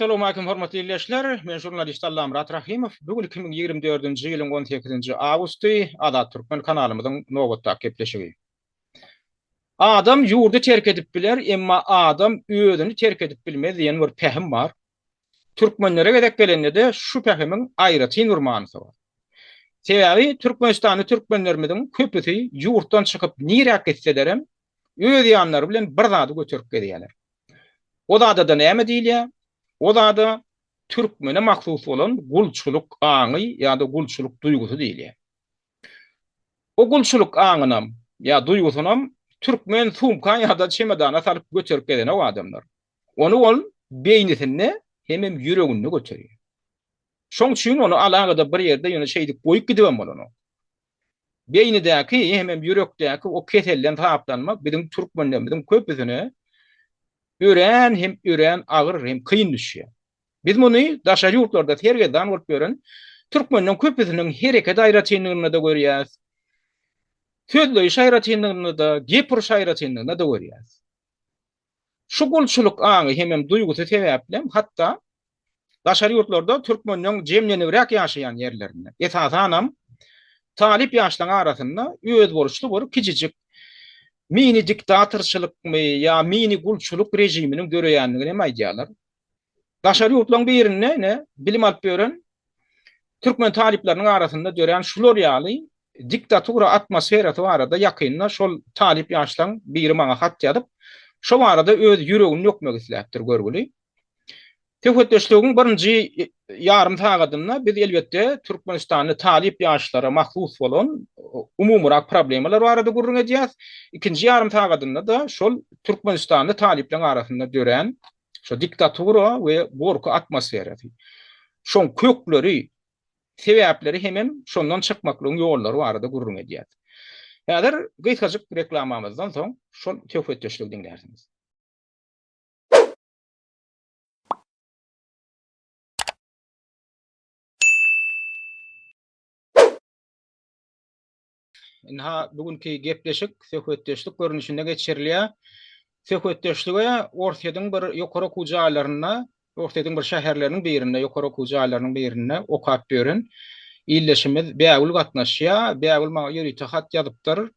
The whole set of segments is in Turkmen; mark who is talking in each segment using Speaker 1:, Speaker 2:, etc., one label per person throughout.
Speaker 1: Assalamu alaykum hormatly dinleyijiler. Men jurnalist Allam Murat Rahimov. Bugün 2024-nji ýylyň 18-nji awgusty Azad Türkmen kanalymyzyň nowatda gepleşigi. Adam ýurdu terk edip biler, emma adam özüni terk edip bilmez diýen bir pähim bar. Türkmenlere gedek gelende şu pähimiň aýraty nurmanysy bar. Sebäbi Türkmenistany türkmenlerimiň köpüsi ýurtdan çykyp nirä gitselerem öz ýanlary bilen bir zady götürüp gelýärler. O zada da näme diýilýär? O da Türkmene mahsus olan gulçuluk aňy ýa-da gulçuluk duýgusy diýilýär. O gulçuluk aňynam ýa duýgusunam Türkmen sumka ýa-da çemedana salyp götürüp gelen o adamlar. Onu ol beýnisinde hemem ýüreginde götürýär. Şoň üçin onu alagada bir ýerde ýöne şeýdik goýup gidibem bolany. Beýnidäki hemem ýürekdäki o kesellen tapdanmak bizim türkmenlerimiň köpüsine ören agyr hem kıyın düşýär. Biz muny daşary ýurtlarda tergeden bolup görün, türkmenliň köpüsiniň hereket aýratynlygyny da görýäs. Sözleýi şaýratynlygyny da, gepir şaýratynlygyny da görýäs. Şu gulçuluk aňy hemem duýgusy sebäplen hatda daşary ýurtlarda türkmenliň jemlenibirek ýaşaýan ýerlerinde esasanam talip ýaşlaryň arasynda öz boluşly bir kiçijik mini diktatorçylyk ya mini gulçuluk rejiminiň göreýänligini aýdýarlar. Daşary ýurtlaryň birine bilim alyp beren türkmen talipleriniň arasynda dören şular ýaly diktatura atmosferasy barada ýakynda şol talip ýaşlaryň biri maňa hat ýazyp şo barada öz ýüregini ýokmak isläpdir görgüli. Töhfetdeşligiň birinji ýarym tagadynda biz elbetde Türkmenistany talip ýaşlara mahsus bolan umumyrak problemalar barada gurrun edýäs. İkinji ýarym tagadynda da şol Türkmenistany talipleriň arasynda dören şo diktatura we gorku atmosferasy. Şoň kökleri, sebäpleri hemem şondan çykmaklygyň ýollary barada gurrun edýär. Häzir gysgaçyk reklamamyzdan soň şol töhfetdeşligi dinlersiniz. Inha bugünkü gepleşik söhbetdeşlik görünüşinde geçirilýär. Söhbetdeşlige Ortaýadyň bir ýokary kujaýlaryna, Ortaýadyň bir şäherleriniň birinde, ýokary kujaýlarynyň birinde okap beren illeşimiz bägül gatnaşýar. Bägül maňa ýöri hat ýazypdyr.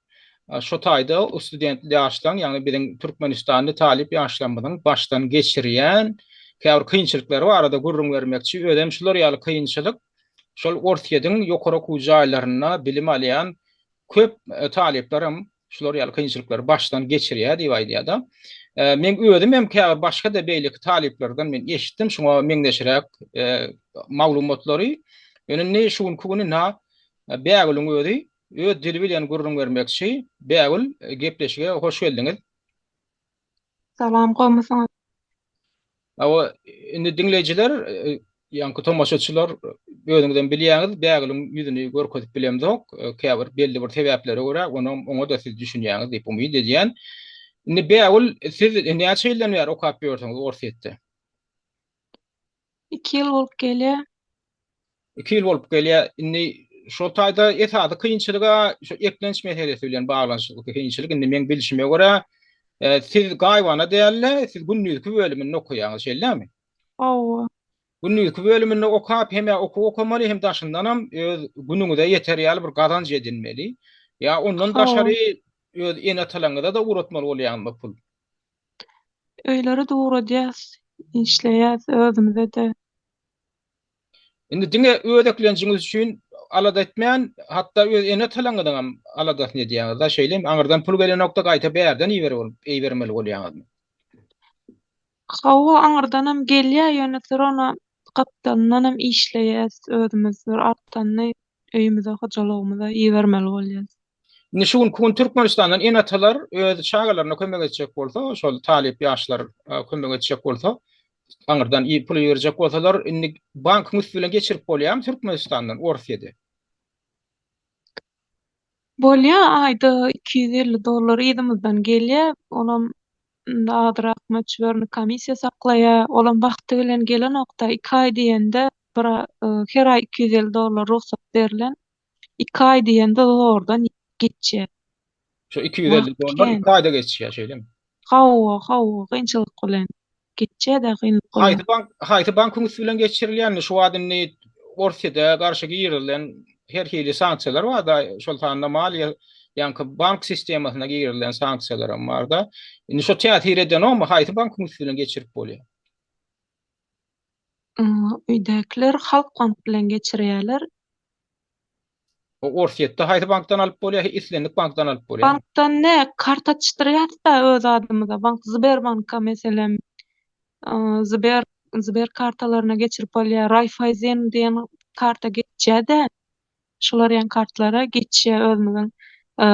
Speaker 1: Şo taýda studentli ýaşlaryň, ýani biziň Türkmenistany talip ýaşlarymyzyň başdan geçirýän käbir kynçylyklary barada gurrun bermekçi ödem şular ýaly kynçylyk şol Ortaýadyň ýokary kujaýlaryna bilim alýan köp taliplerim şular ýaly kynçylyklary başdan geçirýär diýip aýdýar. Men özüm hem käbir başga da beýlik taliplerden men eşitdim, şoňa meňdeşirek maglumatlary önüne şuň kugunu bägüliň özi öz dili bilen gurrun bermekçi bägül gepleşige hoş geldiňiz.
Speaker 2: Salam goýmasaňyz.
Speaker 1: Awa indi dinleýijiler ýa-ni tomaşaçylar özüňizden bilýäňiz, bägüliň ýüzüni görkezip bilemzok, käbir belli bir sebäplere görä oňa da siz düşünýäňiz diýip umyt edýän. Indi bägül siz näçe ýyldan bäri okap ýörsiňiz Ortaýatda?
Speaker 2: 2 ýyl bolup gelýär.
Speaker 1: 2 ýyl bolup gelýär. Indi şo taýda etady kynçylyga şo eklenç meselesi bilen baglanşyk kynçylyk indi men bilişime görä siz gaýwana dälle, siz günnüzki bölümini okuýaňyz şeýlerämi?
Speaker 2: Owa.
Speaker 1: Günnüzki bölümini okap hem okamaly hem daşyndanam öz günüňize ýeterýär bir gazanç edinmeli. Ya ondan daşary öz enatalarynda da uratmaly bolýarmy pul?
Speaker 2: Öýleri dogry edýäs, işleýäs özümizde de.
Speaker 1: Indi diňe ödeklenjiňiz üçin alada etmän, hatda öz enatalaryndan alada edýäňiz da şeýlem, aňyrdan pul gelen nokta gaýta bärden iýermeli bolýaňyzmy?
Speaker 2: Hawa aňyrdanam gelýär, ýönetir ona gapdanam işleýäs, özümiz bir artdanny öýümizde hojalygymyza iýermeli bolýar.
Speaker 1: Nişun kun Türkmenistan'dan enatalar öz çağalarına kömek edecek bolsa, şol talip ýaşlar kömek edecek bolsa, aňyrdan iyi pul ýerjek bolsalar, indi bankyňyz bilen geçirip bolýarmy Türkmenistan'dan Ortaýada?
Speaker 2: Bolýar, aýda $250 ýerdimizden gelýär, olam azyrak möçberini komissiýa saklaýar, olam wagty bilen gelen nokta 2 aý diýende bir her aý $250 ruhsat berilen, 2 aý diýende ordan geçýär.
Speaker 1: Şo $250 2 aýda geçýär şeýlemi?
Speaker 2: Hawa, kynçylyk bilen. geçýär-de gynlyk bolýar.
Speaker 1: Haýty bankyň bilen geçirilýän şu adamny Orsiýada garşy girilen her hili sanksiýalar bar da şol tanda maliýe ýa-ni bank sistemasyna girilen sanksiýalar bar da. Indi şo täsir eden o haýty bankyň bilen geçirip bolýar.
Speaker 2: Üýdekiler Halk Bank bilen geçirýärler.
Speaker 1: O Orsiýetde haýty bankdan alyp bolýar, Islendik bankdan alyp bolýar.
Speaker 2: Bankdan ne kart açdyrýar-da öz adymyza. Bank Sberbanka meselem Sber kartalaryna geçirip bolýar. Raiffeisen diýen karta geçýär-de. Şolar ýan kartlara geçýär özüňiň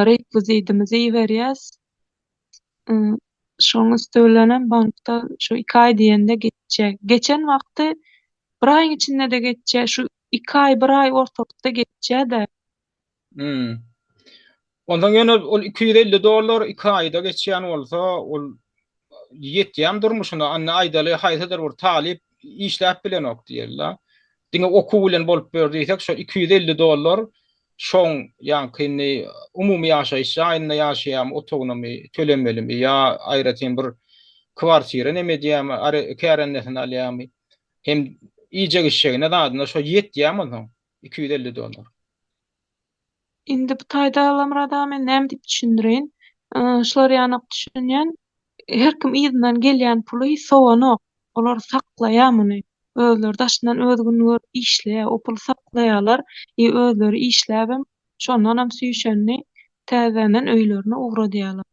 Speaker 2: rekvizitimizi iýerýäs. Şoň üstünden bankda şu 2 aý diýende geçýär. Geçen wagty 1 aýyň içinde de geçýär. Şu 2 aý 1 aý ortalykda geçýär-de.
Speaker 1: Ondan ýöne ol $250 2 aýda geçýän bolsa, ol ýetýän durmuşyna anna aýdaly haýsydyr bir talip işläp bilen ok diýerler. Diňe okuw bilen bolup berdiýsek şo $250 şoň ýa-ni umumy ýaşaýyş aýyna ýaşaýan otonomy tölemelimi ýa aýratyn bir kwartira neme diýäm, kärennesini alýamy. Hem iýje gişegine dadyna şo ýetýän bolsa $250.
Speaker 2: Indi bu taýdalamrada men näme diýip düşündirin? Şolar ýanyk düşünýän, her kim ýygynyň gelýän puly sowanok, olar saklaýarmyny? Özleri daşyndan özgünler işleýär, o puly saklaýarlar, özleri işläbem şondan hem süýşenni täzenden öýlerine ugradýarlar.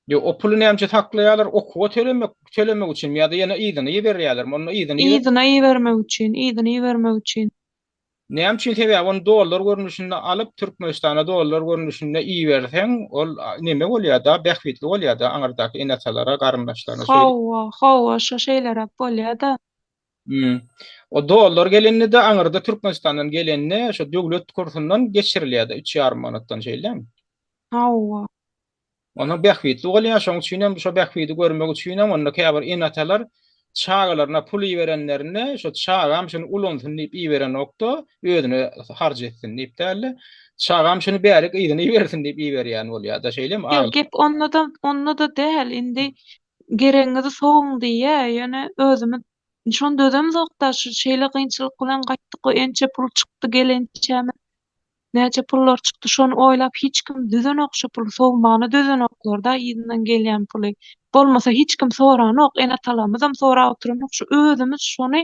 Speaker 1: Yo o puly näme saklaýarlar? Okuwa tölemek üçin ýa-da ýene ýygyny ýeberýärler. Onu
Speaker 2: Ýygyny ýebermek üçin.
Speaker 1: Näme üçin sebäbi onu dollar görnüşinde alyp Türkmenistana dollar görnüşinde iýerseň, ol neme bolýar da, bähwitli bolýar da aňyrdaky enatalara, garyndaşlaryna
Speaker 2: Hawa şo şeýlere bolýar da.
Speaker 1: O dollar gelenini de aňyrda Türkmenistandan gelenini şo döwlet kursundan geçirilýär da 3,5 manatdan şeýlem.
Speaker 2: Hawa.
Speaker 1: Onu bähwitli bolýar, şoň üçin hem şo bähwiti görmek üçin hem onda käbir enatalar çağlarına pul verenlerine şu çağam şunu ulonsun diýip iýeren nokta ödüni harc etsin diýip däle çağam şunu bärik ýygyny bersin diýip iýerýän bolýar da şeýlem.
Speaker 2: Ýok, gep onna da däl. Indi gereňizi soň diýe, ýöne özümi şonda özüm zokda şu şeýle kynçylyk bilen gaýtdyk, ençe pul çykdy gelençäme. Näçe pullar çykdy şonu oýlap hiç kim düzenok şu pul sowmagyny düzenoklarda ýygynyň gelýän puly. Bolmasa hiç kim soranok, enatalarymyzam sorap oturmak şu özümiz şonu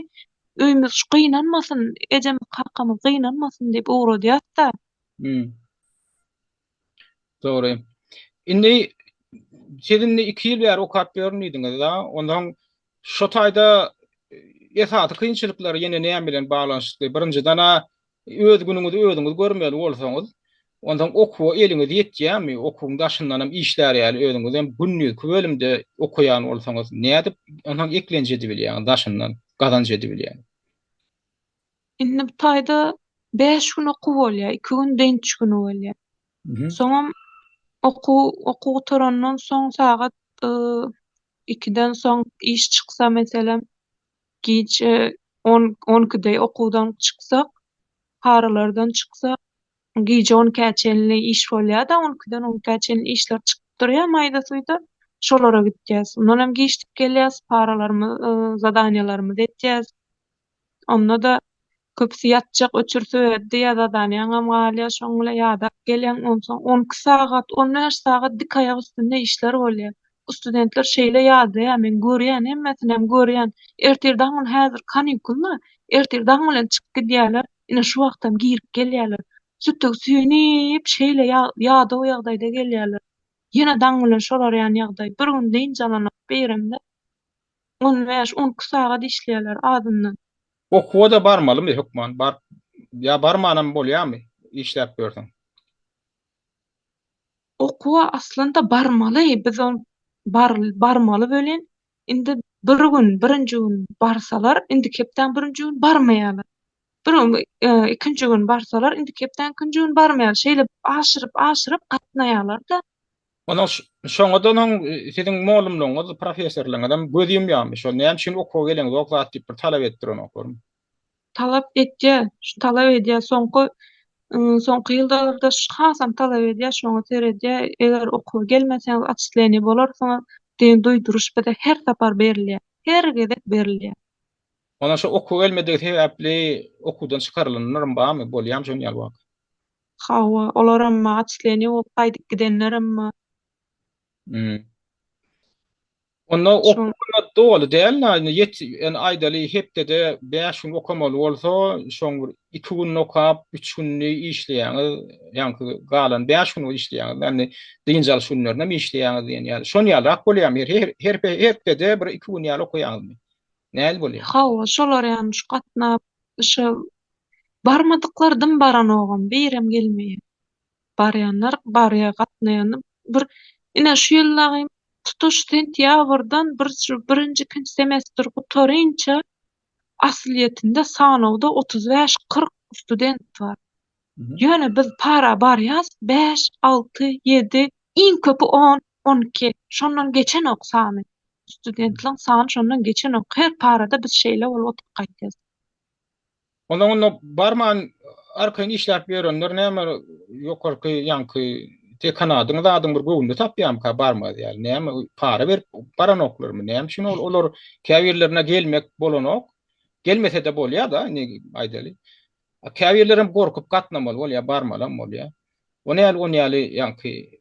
Speaker 2: öýümüz gynanmasyn, ejem kakamy gynanmasyn diýip ugradýar-da.
Speaker 1: Dogry. Indi sizinle 2 ýyl bäri okap bermediňiz da, ondan şo taýda esaty kynçylyklary ýene näme bilen baglanşykly? Birinciden öz günüňizi özüňiz görmeli bolsaňyz, ondan okuwa eliňiz ýetýärmi? Okuwyň daşyndan hem işlärýär özüňiz hem günlük bölümde okuyan bolsaňyz, näde ondan eklenje edip bilýän daşyndan gazanç edip bilýän?
Speaker 2: Indi bu taýda 5 gün okuw bolýar, 2 gün denç güni bolýar. Soňam okuw oturandan soň sagat 2den soň iş çyksa meselem giçe 12-de okuwdan çyksak, haralardan çyksak giçe 12-ä çenli iş bolýar da 12-den 12-ä çenli işler çykyp durýar maýda-suýda. Şolara gitjäs. Ondan hem giçip gelýäs, paralarmy, zadaniýalarymyzy etjäs. Onda da köpsi ýatjak öçürse diýe zadaniýam galýar, şoň bilen ýadap gelýän 12 sagat, 15 sagat dik aýak üstünde işler bolýar. Studentler şeýle ýazýar, men görýän, hemmesini hem görýän. Ertirden häzir kanikulma, ertirden bilen çykyp gidýärler. Ine şu wagtam girip gelýärler. Sütüg süýnip şeýle ýada o ýagdaýda gelýärler. Ýene daň bilen şolar ýan ýagdaý. Bir gün deň jalanyp beremde 15-12 sagat işleýärler adymdan.
Speaker 1: Okuwa da barmalymy hukman? Ya barmanam bolýarmy? İşläp bersen.
Speaker 2: Okuwa aslında barmaly. Biz on barmaly bölen. Indi birinji gün barsalar, indi kepden birinji gün barmaýarlar. Ikinji gün barsalar, indi kepden ikinji gün barmaýar. Şeýle aşyryp gatnaýarlar da.
Speaker 1: Ondan şoňadan siziň molumluňyz, professorlugyňyzdan gözüm ýamy. Şol näme üçin okuwa gelen wagt diýip bir talap etdiren okurum.
Speaker 2: Talap etdi. Şu talap edýär. Soňky ýyllarda hasam talap edýär. Şoňa seredýär. Eger okuwa gelmeseňiz atşyklany bolarsaňyz diýen duýduruş bede her sapar berilýär. hergedek berilýär.
Speaker 1: Ona şu oku gelmedigi sebäpli okudan çykarylanlar barmy? Bolýam şonu ýaly bak.
Speaker 2: Hawa, olaramma atşleny bolup gaýdyp gidenlerimmi?
Speaker 1: Hmm. Onda
Speaker 2: Şu
Speaker 1: okuma dolu däl näme en aýdaly hepde 5 gün okamaly bolsa, şoň bir 2 gün okap, 3 günni işleýäňiz, ýa-ni galan 5 gün işleýäňiz, ýani diňjal şunlarna mi işleýäňiz diýen ýaly. Şonu ýaly bolýar. Hepde bir 2 gün ýaly okuýaňyzmy? Näil bolýar?
Speaker 2: hawa şolar ýani şu gatnap şu barmadyklardan baran ogam beýrem gelmeýär. Barýanlar barýa gatnaýany bir ine şu ýyllagy tutuş sentýabrdan bir şu birinji ikinji semestr gutarynça asliyetinde sanawda 35-40 student bar.
Speaker 1: Mhm.
Speaker 2: Ýöne biz para barýas 5, 6, 7, iň köpü 10, 12. Şondan geçen ok sany. Studentlaryň sany şondan geçen ok. Her parada biz şeýle bolup oturup gaýtýas.
Speaker 1: Onda barman arkaň işläp berenler näme ýokarky ýanky dekanadyň zadyň bir göwünde tapýam ka barmaz ýaly. Näme para berip baranoklarmy? Näme şunu olar käbirlerine gelmek bolanok. Gelmese de bolýar da, ne aýdaly. Käbirlerim gorkup gatnamaly bolýar, barmalam bolýar. Ony ýaly ýanky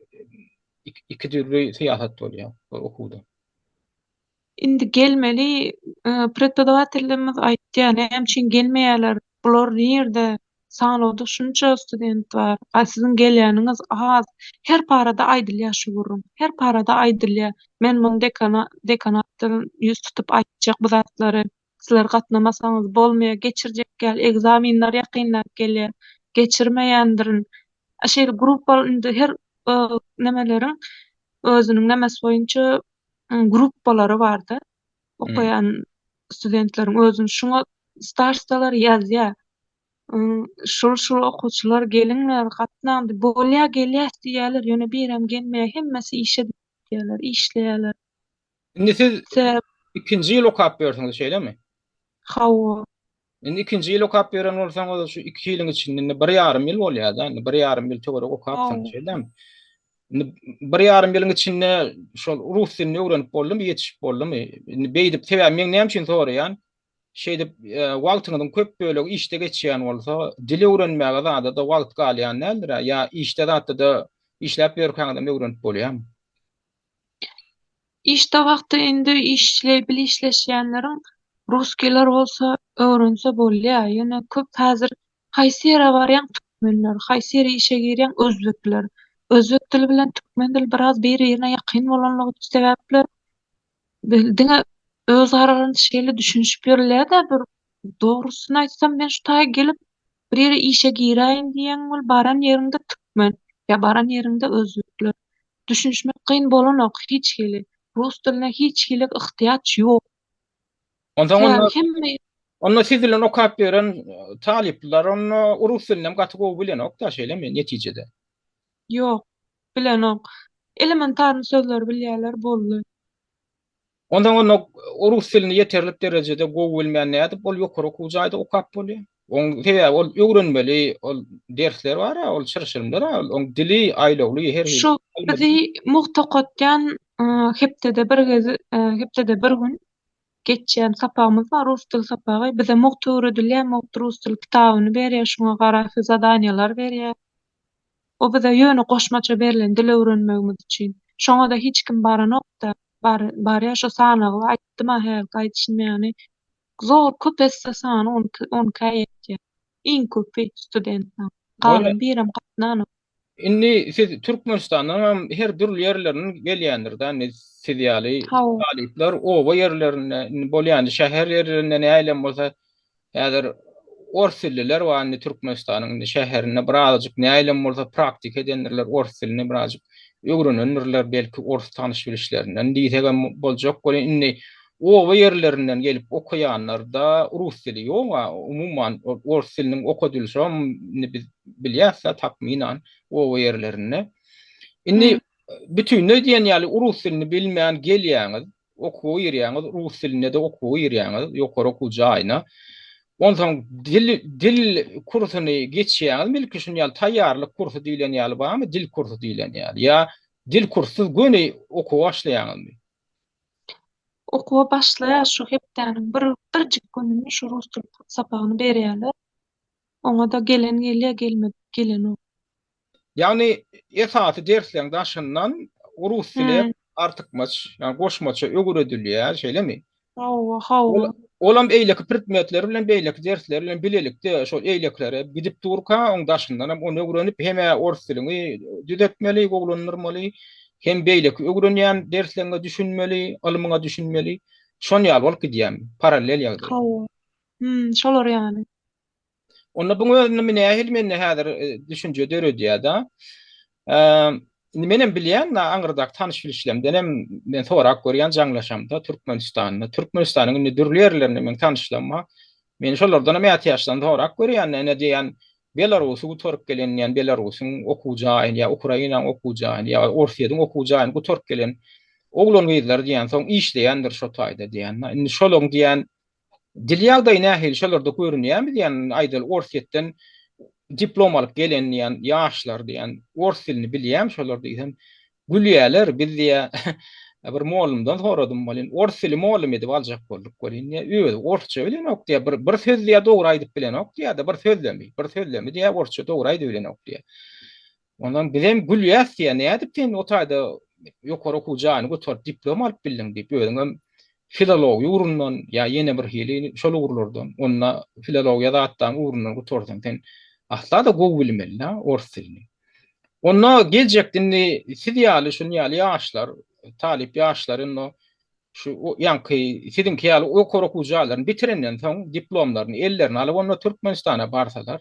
Speaker 1: iki türlü syýasat bolýar okuwda.
Speaker 2: Indi gelmeli prepodawatellerimiz aýtdy, näçe gelmeýärler? Bular nerede? Sanawda şunça student bar. Siziň gelýäniňiz az. Her parada aýdyl ýaşuwurun. Her parada aýdyl. Men muňa dekanatdan ýüz tutup aýtjak bu zatlary. Sizler gatnamasaňyz bolmaýar, geçirjek gel, egzaminler ýakynlap gelýär. Geçirmeýändirin. Şeýle gruppa indi her nemeleriň özüniň nemesi boýunça gruppaları bardy. Okuyan studentleriň özüni şuňa starstalar ýazýar. Şol okuwçylar geliňler, gatnaňdy, bolýa gelýär diýerler, ýöne berem gelmeýär, hemmesi işe diýerler, işleýärler.
Speaker 1: Indi siz
Speaker 2: Sebäp
Speaker 1: ikinji ýyl okap bersiňiz şeýlemi?
Speaker 2: hawa,
Speaker 1: Indi ikinji ýyl okap beren bolsaňyz şu 2 ýylyň içinde 1,5 ýyl bolýar da, 1,5 ýyl töwerek okapsyň şeýlemi? Indi 1,5 ýylyň içinde şol rus dilini öwrenip boldymy, ýetişip boldymy? Indi beýdip sebäp men näme üçin soraýan? Şeýde wagtyňyzyň köp bölegi işde geçýän bolsa, dil öwrenmäge zada da wagt galýan nädir? Ya işde zada da işläp berýän öwrenip bolýarmy?
Speaker 2: işte wagty indi işleşýänleriň russkiler bolsa öwrense bolýar. Ýöne köp häzir haýsy ýere barýan türkmenler, haýsy ýere işe girýän özbekler. Özbek dili bilen türkmen dili biraz bir-birine ýakyn bolanlygy sebäpli bildiňe öz aralarynda şeýle düşünüşip ýörler-de bir dogrusyny aýtsam men şu taýa gelip bir ýere işe giräýin diýen bol baran ýerimde türkmen ýa baran ýerimde özbekler. Düşünmek kyn bolanok hiç hili. Rus diline hiç hili ihtiýaç ýok.
Speaker 1: Onda
Speaker 2: Hemme
Speaker 1: Onda siz bilen okap beren talipler onu rus diline gaty gowy bilen ok da şeýlemi netijede.
Speaker 2: ýok. Bilenok. Elementarny sözler bilýärler boldy.
Speaker 1: Ondan onu rus dilini yeterlik derecede gowy bilmeýän näde bol ýokary okuw jaýda okap bolýar. On sebäbi ol öwrenmeli, ol dersler bar, ol çyrşyrymlar, on dili aýlawly her
Speaker 2: Şu bizi muhtakatdan hepdede bir gün geçýän sapamyz bar, rus dil sapagy. Bize muhta öwredilýär, muhta rus dil kitabyny berýär, şuňa garaşy zadaniýalar berýär. O bize ýöne goşmaça berilen dil öwrenmegimiz üçin. Şoňa da hiç kim baranok da barýar şo sanagy aýtdym ha, gaýtşynmaýany. Zor köp esse sany 10 kaýetdi. Iň köpi studentler. Galan birem gatnany.
Speaker 1: Inni siz Türkmenistanyň her türlü ýerlerinden gelýändir da, siz ýaly
Speaker 2: Hawa.
Speaker 1: talipler oba ýerlerinde bolýan şäher ýerlerinden näýlem bolsa häzir ors dilliler we Türkmenistanyň şäherine birazjyk näýlem bolsa praktik edenler ors dilini birazjyk öwrenenler, belki ors tanyş bilişlerinden diýsegem boljak. Inni oba ýerlerinden gelip okuýanlar da rus dili ýok, umumyň ors diliniň okudylşam biz bilýärse takminan oba ýerlerinde. Inni bütünle diýen ýaly rus dilini bilmeýän gelýäňiz, okuw ýerýäňiz, rus diline de okuw ýerýäňiz, ýokary okuw jaýyna. Ondan dil kursyny geçýäňiz, belki şunu ýaly taýýarlyk kursy diýilen ýaly barmy? Dil kursy diýilen ýaly. Ya dil kursyz göni okuw başlaýaňyzmy?
Speaker 2: okuwa başlaýar şu hepdeniň birjik gününi şu rus dili sapagyny berýärler. Oňa da gelen gelýär, gelmedi gelen ok.
Speaker 1: Yani esasy dersleň daşyndan rus dili
Speaker 2: Hmm.
Speaker 1: artykmaç, yani goşmaça öwredilýär, şeýlemi?
Speaker 2: Hawa, hawa.
Speaker 1: Olam eýleki predmetler bilen beýleki dersler bilen bilelikde şol eýleklere gidip durka oň daşyndan hem onu öwrenip hem rus dilini düzeltmeli, goglanyrmaly, hem beýleki öwrenýän derslerine düşünmeli, alymyňa düşünmeli. Şon ýaly bolup gidýär, paralel ýagdaý.
Speaker 2: Hawa. Şolar ýany.
Speaker 1: Onda bu öňe nähil menne häzir düşünje döredýär-de. Eee Menem bilýän aňyrdak tanyş bilişlemden hem men sorak görýän jaňlaşamda Türkmenistanyň dürli ýerlerini men tanyşlama. Men şolardan hem ýaşdan sorak görýän näme diýen Belarusy gutoryp gelen, ýani Belarusyň okujagyny ýa Ukrainaň okujagyny ýa Orsiýadyň okujagyny gutoryp gelen oglan gyzlar diýen soň işleýändir şo taýda diýen. Indi şolaň diýen dil ýagdaýy nähili şolarda görünýärmi diýen aýdal Orsiýetden diplom alıp gelen ýan ýaşlar diýen ors dilini bilýär şolar diýen gülýärler biz diýe bir mollumdan soradym bolin ors dili mollum edip aljak bolduk görýän ýa orsça bilenok diýe bir söz diýe dogry aýdyp bilenok diýe bir sözlemi diýe orsça dogry aýdyp bilenok diýe. Ondan bizem gülýär diýe nädip sen o taýda ýokary okujagyny götürip diplom alyp bildiň diýip öňem filologiýa urundan ýa ýene bir hili şol urlardan onna filologiýa zatdan urundan götürsen sen asla da gowy bilmeli ors dilini. Onna geljekdini siz ýaly şunu ýaly ýaşlar, talip ýaşlaryň şu ýanky sizinki ýaly ýokary okujaklaryny bitirenden soň diplomlaryny ellerine alyp onna Türkmenistana barsalar,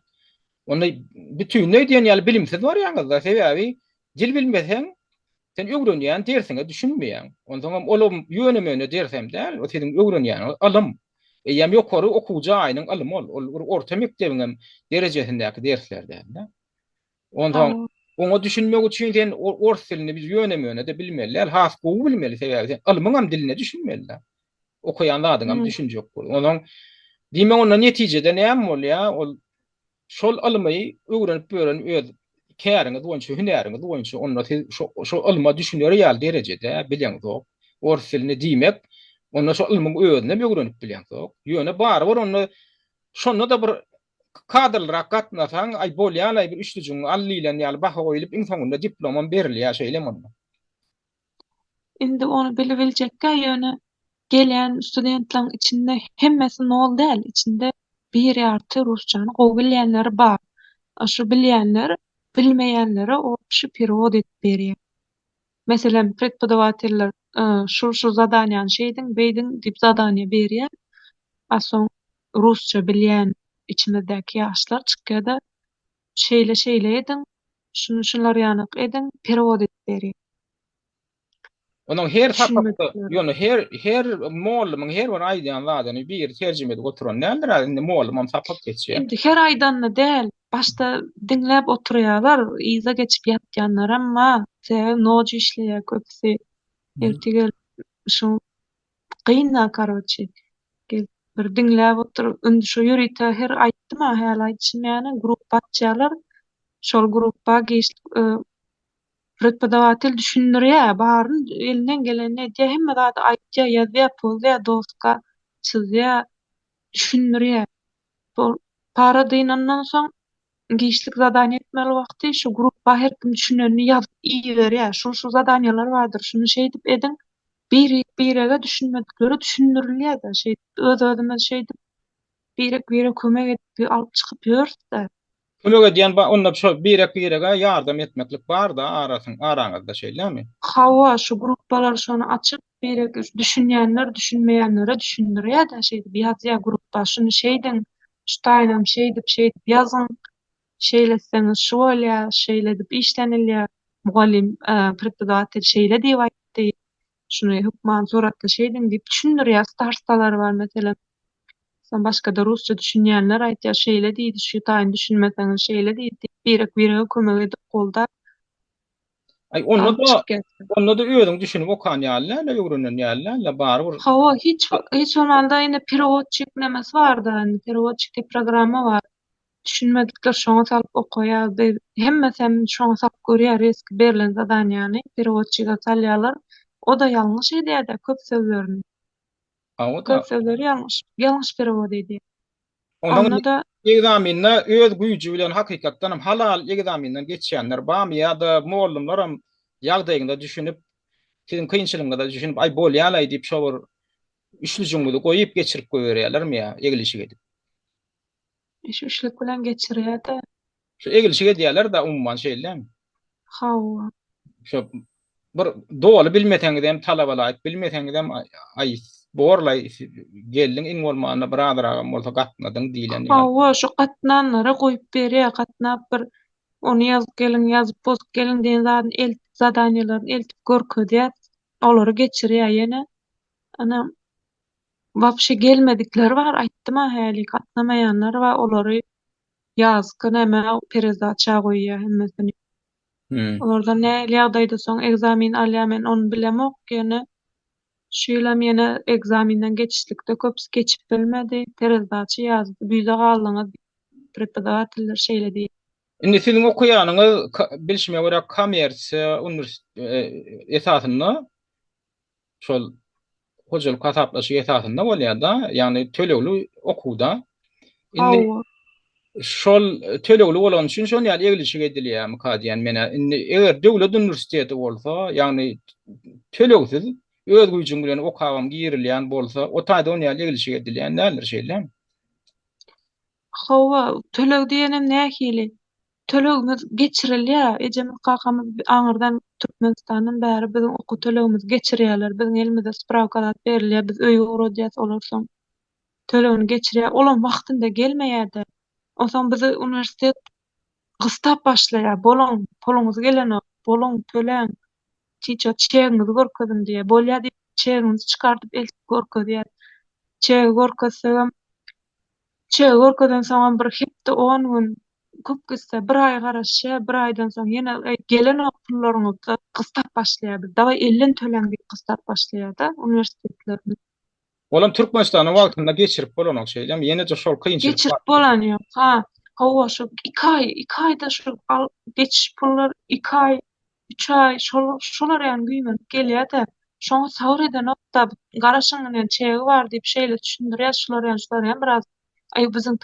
Speaker 1: onna bütünle diýen ýaly bilimsiz bar ýa-da sebäbi dil bilmeseň sen öwrenýän dersiňe düşünmeýän. Ondan olam ýönemene dersem däl, o senin öwrenýän alym. Ýa-ni ýokary okujagynyň alymy ol orta mekdebiň derejesindäki derslerden. Ondan
Speaker 2: Hawa.
Speaker 1: oňa düşünmek üçin sen ors dilini biz ýönemene de bilmeliler, has gowy bilmeli sebäbi alymyň diline düşünmeliler. Okuyan zadyň düşünjek bol. Ondan diýme ona netijede näme bolýar? Ol şol alymy öwrenip bören öz käriňiz boýunça, hünäriňiz boýunça onda şo alyma düşünýär ýaly derejede bilen zok. Ors dilini diýmek, onda şo alymy özüne öwrenip bilen zok. Ýöne bar bar onu şonda da bir kadrlara gatnasaň ay bolýan ay bir üçlüjüň allylan ýaly baha goýulyp iň soňunda diplomam berilýär şeýle monda.
Speaker 2: Indi onu bilebiljekkä ýöne gelen studentlaryň içinde hemmesi nol däl, içinde bir ýarty rusçany gowy bilýänleri bar. Aşy bilýänler bilmeýänlere o şu perewod edip berýär. Meselen prepodavateller şu zadanýany şeýdiň beýdiň dip zadanya berýär. Asoň rusça bilýän içimizdäki ýaşlar çykýarda şeýle ediň, şunlar ýanyk ediň, perewod edip berýär.
Speaker 1: Onuň her
Speaker 2: Düşünmek
Speaker 1: tapakda,
Speaker 2: diyorum.
Speaker 1: ýöne her mollumyň her bir aýdyan zadyny bir terjime edip oturan nädir? Indi mollumam tapap geçýär.
Speaker 2: Indi her aýdan da däl. Başta diňläp oturýarlar, iza geçip ýatýanlar, amma noji işleýär köpsi. Ertegel şu gynna karoçy. Bir diňläp oturup indi şu ýürite her aýtdyma, häl aýtşym ýani grup açýarlar. Şol gruppa prepodavatel düşündirýär, baryn elinden geleni edýär, hemme zat aýtýar, ýazýar, pozýar, doska çizýär, düşündirýär. Para dynandan soň giçlik zadanya etmeli wagty şu gruppa her kim düşüneni ýazyp iýerýär. Şu zadanyalar bardyr, şunu şeýdip ediň. Birege düşünmedikleri düşündirilýär da öz-özüme şeýdip bire kömek edip alyp çykyp ýörse.
Speaker 1: Kömek edýän onda şo birege ýardam etmeklik bar da araňyzda şeýlemi?
Speaker 2: Hawa şu gruppalar şonu açyp birege düşünýänler düşünmeýänlere düşündirýär da şeýdip ýazýar gruppa şunu şeýdiň, şu taýlam şeýdip ýazyň. Şeýleseňiz şu bolýar, şeýledip işlenilýär. Mugallim prepodavatel şeýle diýip aýtdy. Şunu hukman soratda şeýdiň diýip düşündirýär. Starstalar bar meselem. Sen başga da rusça düşünýänler aýtýar şeýle diýdi, şu taýyn düşünmeseňiz şeýle diýdi. Birege kömek edip golda.
Speaker 1: Ay onda da özüň düşünip okan ýalylar, öwrenen ýalylar bar bir.
Speaker 2: Hawa hiç onanda ine perewodçyk nemes bardy. Perewodçyk diýip programma bar. Düşünmedikler şoňa salyp okaýar. Hemmesem şoňa salyp görýär eski berilen zadanyany perewodçyga salýarlar. O da ýalňyş edýär-de köp sözlerini.
Speaker 1: O da.
Speaker 2: Köpsegleri ýalňyş perewod edýär.
Speaker 1: Ondan
Speaker 2: Onda da
Speaker 1: egzaminne öz güýji bilen hakykatdan hem halal egzaminden geçýänler bam ýa-da muallimlaram ýagdaýynda düşünüp, sizin kynçylygyňyzda düşünüp, ay bolýarly diýip şol üçlüjüňizi goýup geçirip goýberýärlermi ýa egilişik edip.
Speaker 2: işlik bilen geçirýär-de.
Speaker 1: Şu egilişik edýärler da umman şeýlerim.
Speaker 2: Hawa.
Speaker 1: Şu bir dogry bilmeteňizem talabalaýyp bilmeteňizem ay borlay geldiň iň bolmanda bir adragam bolsa gatnadyň diýlen ýa.
Speaker 2: Hawa şu gatnanlara goýup berýär, gatnap bir onu ýazyp post gelin diýen zatyn zadanyalaryny eltip görkezýär. Olary geçirýär ýene. Ana wapşe gelmedikleri bar, aýtdyma häli gatnamaýanlar we olary ýazgy näme perezdatça goýýar hemmesini.
Speaker 1: Hmm.
Speaker 2: Olardan näli ýagdaýda soň egzamin alýar, onu bilemok ýene. Şeýle meni egzaminden geçişlikde köpüs geçip bilmedi. Perezdatça ýazdy. Büýde galyňyz prepodawateller şeýle diýip.
Speaker 1: Indi sizin okuýanyňyz bilişime görä kommersiýa esasyny şol hojalyk hasaplaşy esasynda bolýar da, ýagny tölegli okuwda. Indi
Speaker 2: Hawa.
Speaker 1: şol tölegli bolan üçin şol ýaly egilişik edilýärmi kadýan mene. Indi eger döwlet uniwersiteti bolsa, ýagny tölegsiz öz güýjüň bilen okagam girilýän bolsa, o taýda onu ýaly egilişik edilýän näler şeýle.
Speaker 2: Hawa, töleg diýenem nähili? Tölegimiz geçirilýär. Ejemi kakamy aňyrdan Türkmenistanyň bäri biziň oku tölegimiz geçirýärler. Biziň elimizde spravkalar berilýär. Biz öýe uradýas olar soň tölegini geçirýär. Olan wagtynda gelmeýärdi. Osaň bizi uniwersitet gystap başlaýar. Bolan, puluňyz gelenok, bolan töleň. Çiço çegiňizi görkezin diýe. Bolýar diýip çegiňizi çykartyp eltip görkezýär. Çegi görkezsem çegi görkezden soň bir hepde 10 gün köp gitse bir ay garaşýar, bir aýdan soň ýene gelen okullaryňyzy gystap başlaýar. Daway 50 töleň diýip gystap başlaýar da uniwersitetlerimiz.
Speaker 1: Olam Türkmenistanyň wagtynda geçirip bolanok şeýle, ýene-de şol kynçylyk
Speaker 2: Geçirip bolan ýok. Ha, hawa şu 2 aýda şu geçiş pullar 2 ay, 3 ay şolar ýany güýmenip gelýär-de. Şoňa sabr eden okda garaşyňyň çegi bar diýip şeýle düşündirýär, şolar ýany biraz ay biziň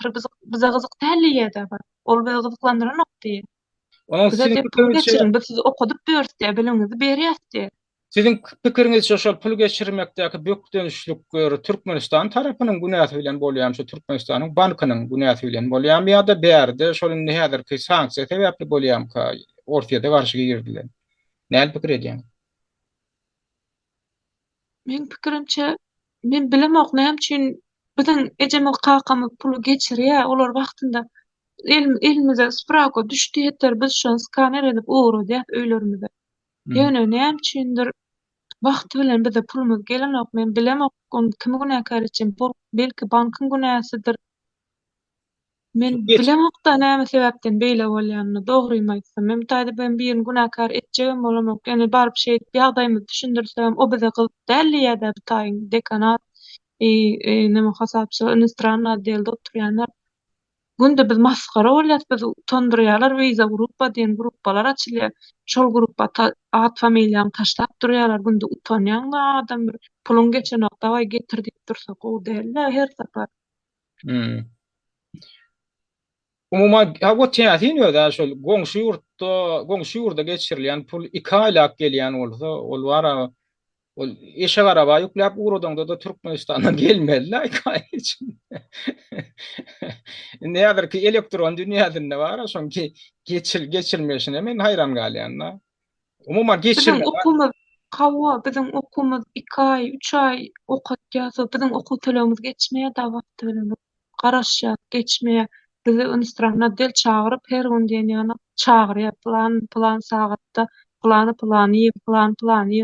Speaker 2: bize gyzyk dälýär-de bar. Ol bizi gyzyklandyran ok diýip.
Speaker 1: Onuň
Speaker 2: Bize
Speaker 1: sizin
Speaker 2: de pul geçirin, biz sizi okudyp berýär, bilimiňizi berýär diýip.
Speaker 1: Sizin pikiriňizçe şol pul geçirmekdäki büyük dönüşlük Türkmenistan tarapynyň günäsi bilen bolýar, şu Türkmenistanyň bankynyň günäsi bilen bolýar ýa-da bärde şol häzirki sanksiýa sebäpli bolýar-ka ortaýa garşy girdiler. Näme pikir edýäň?
Speaker 2: Men pikirimçe, men bilemok näme üçin biziň ejemil kakamy pulu geçirýär, olar wagtynda elimize spravka düşdi ýeter, biz şonu skaner edip uğradýar öýlerimize. Ýöne näme üçindir wagt bilen bize pulumuz gelenok, men bilemok, onu kimi günäkär etjem, belki bankyň günäsidir. Men bilemok da näme sebäpden beýle bolýanyny, dogrymy aýtsam, men taýda ben bir günäkär etjegem bolamok, ýani barıp şeýle ýagdaýymy düşündirsem, o bize gyzyk dälýär-de bu taýyn dekanat, näme hasapçy, inistronuň atdelde oturýanlar. Günde biz maskara bolýar, biz utandyrýarlar, Wiza gruppa diýen gruppalar açylýar. Şol gruppa ad familiýany taşlap durýarlar, günde utanýan adam bir pulun geçenokda way getir diýip dursak, o däl her sapar.
Speaker 1: Umuma hawa täsin ýa-da şol goňşy ýurtda geçirilýän pul 2 aýlak gelýän bolsa, ol wara ol eşek araba ýükläp uğradyňda da Türkmenistandan gelmediler 2 aý için. Näder ki elektron dünýäde bar, şonki geçirmeşine men hayran galýan. Umuma geçirme.
Speaker 2: Biziň okumuz 2 ay, 3 ay okatýasa, biziň okuw tölegimiz geçmeýär da wagt bilen. Garaşýar, geçmeýär. Bizi inistronuň del çagyryp her gün diýen ýaly çagyrýar, plan sagatda plany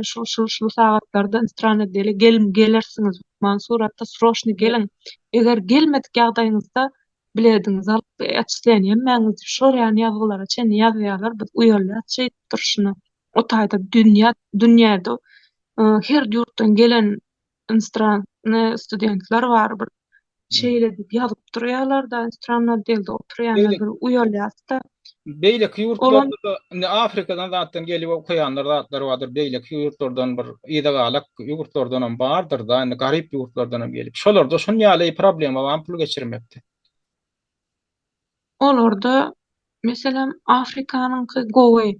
Speaker 2: şu sagatlarda inistronuň deli gelersiňiz. Mansuratda sroşny gelin. Eger gelmedik ýagdaýyňyzda bilediňiz alyp atşlanýanmaňyz şol ýany ýazgylara çen ýazýarlar, biz uýarlar şey durşuny. O taýda dünýäde her ýurtdan gelen inistronuň studentler bar, bir şeýle diýip ýazyp durýarlar da, inistronuň delde oturýanlar bir uýarlar da.
Speaker 1: Beýleki
Speaker 2: Olan
Speaker 1: ýurtlarda da indi Afrikadan zatdan gelip okuýanlar zatlar bardyr. Beýleki ýurtlardan bir ýyda galak ýurtlardanam bardyr da, indi garyp ýurtlardanam gelip. Şolarda şol ýaly problema bar, pul geçirmekdi.
Speaker 2: Olarda meselem Afrikanyňky gowy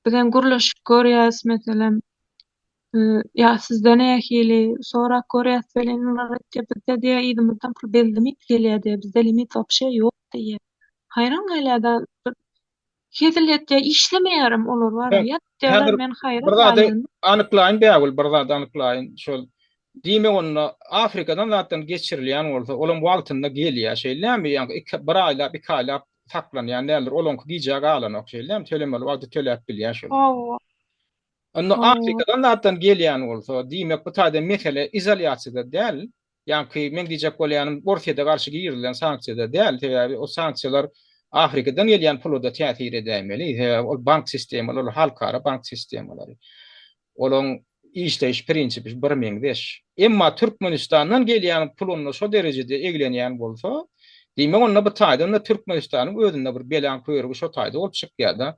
Speaker 2: bilen gürleşip görýäs meselem ya sizden ähili sonra görýäs bilen ular bizde diýe ýydymyzdan pul limit gelýärdi bizde limit wapşe ýok diýe. Hayran gaýladan keziletde işlemeýärim olar bar
Speaker 1: Ben
Speaker 2: ýat diýerler
Speaker 1: häzir
Speaker 2: men hayran
Speaker 1: bir zady
Speaker 2: galynym.
Speaker 1: anyklaýyn bägül, bir zady anyklaýyn şol diýme onu Afrikadan zatdan geçirilýän bolsa, olam wagtynda gelýär şeýlerämi? Ýani bir aýla, bir aýla saklanýan näler, olonky giýjek alanok şeýlerämi? Tölemeli wagty töläp bilýär şol.
Speaker 2: Hawa,
Speaker 1: Onda
Speaker 2: hawa.
Speaker 1: Afrikadan zatdan gelýän bolsa, diýmek bu taýda mesele izolýasiýada däl. Ýani men diýjek bolýanym Orsiýada garşy giýirilen sanksiýada däl. Täbi o sanksiýalar Afrikadan gelýän pulu da täsir edämeli. O bank sistemi, ol halkara bank sistemalary. Olaň işleýiş prinsipi bir meňdeş. Emma Türkmenistandan gelýän puluny şo derejede eglenýän bolsa, diýmek onda bu taýda Türkmenistanyň özünde bir belan köýrügi şo taýda bolup çykýar.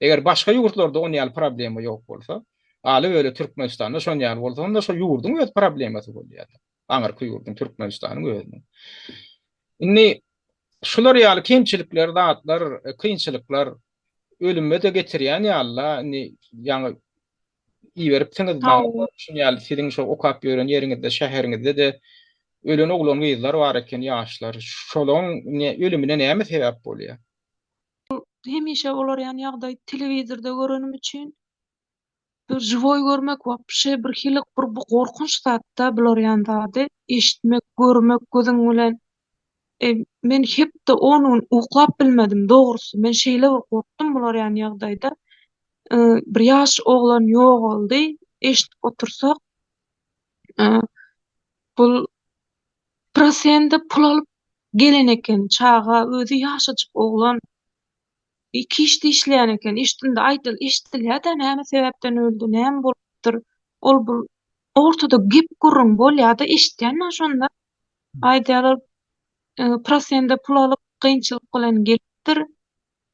Speaker 1: Eger başga ýurtlarda onýal problema ýok bolsa, aly öyle Türkmenistanda şonýal bolsa, onda şo ýurdun öz problemasy bolýar. Aňyrky ýurdun Türkmenistanyň özüniň. Indi şular ýaly kemçilikler, zatlar, kynçylyklar ölüme de getirýän ýaly, indi ýani iýerip tiňiz
Speaker 2: Hawa.
Speaker 1: şonýal siziň şo okap ýören ýeriňizde, şäheriňizde de ölen oglan gyzlar bar eken, ýaşlar. Şolaň ölümine näme sebäp bolýar?
Speaker 2: Hemişe olar ýani ýagdaý telewizorda görenim üçin bir живой görmek wapşe bir hilik bir bu gorkunç zatda bular ýandady. Eşitmek, görmek gözüň bilen. Men hepde onu uklap bilmedim dogrusy. Men şeýle bir gorkdum bular ýani ýagdaýda. Bir ýaş oglan ýok boldy. Eşitip otursak, bul prosende pul alyp gelen eken çaga özü ýaşajyk oglan. İki işte işleyen eken, iştinde aýdyl, eşdilýär da näme sebäpden öldü, näme bolupdyr. Ol bul ortada gep gurrun bolýar-da eşitýän şonda. Aýdýarlar, prosende pul alyp kynçylyk bilen gelipdir.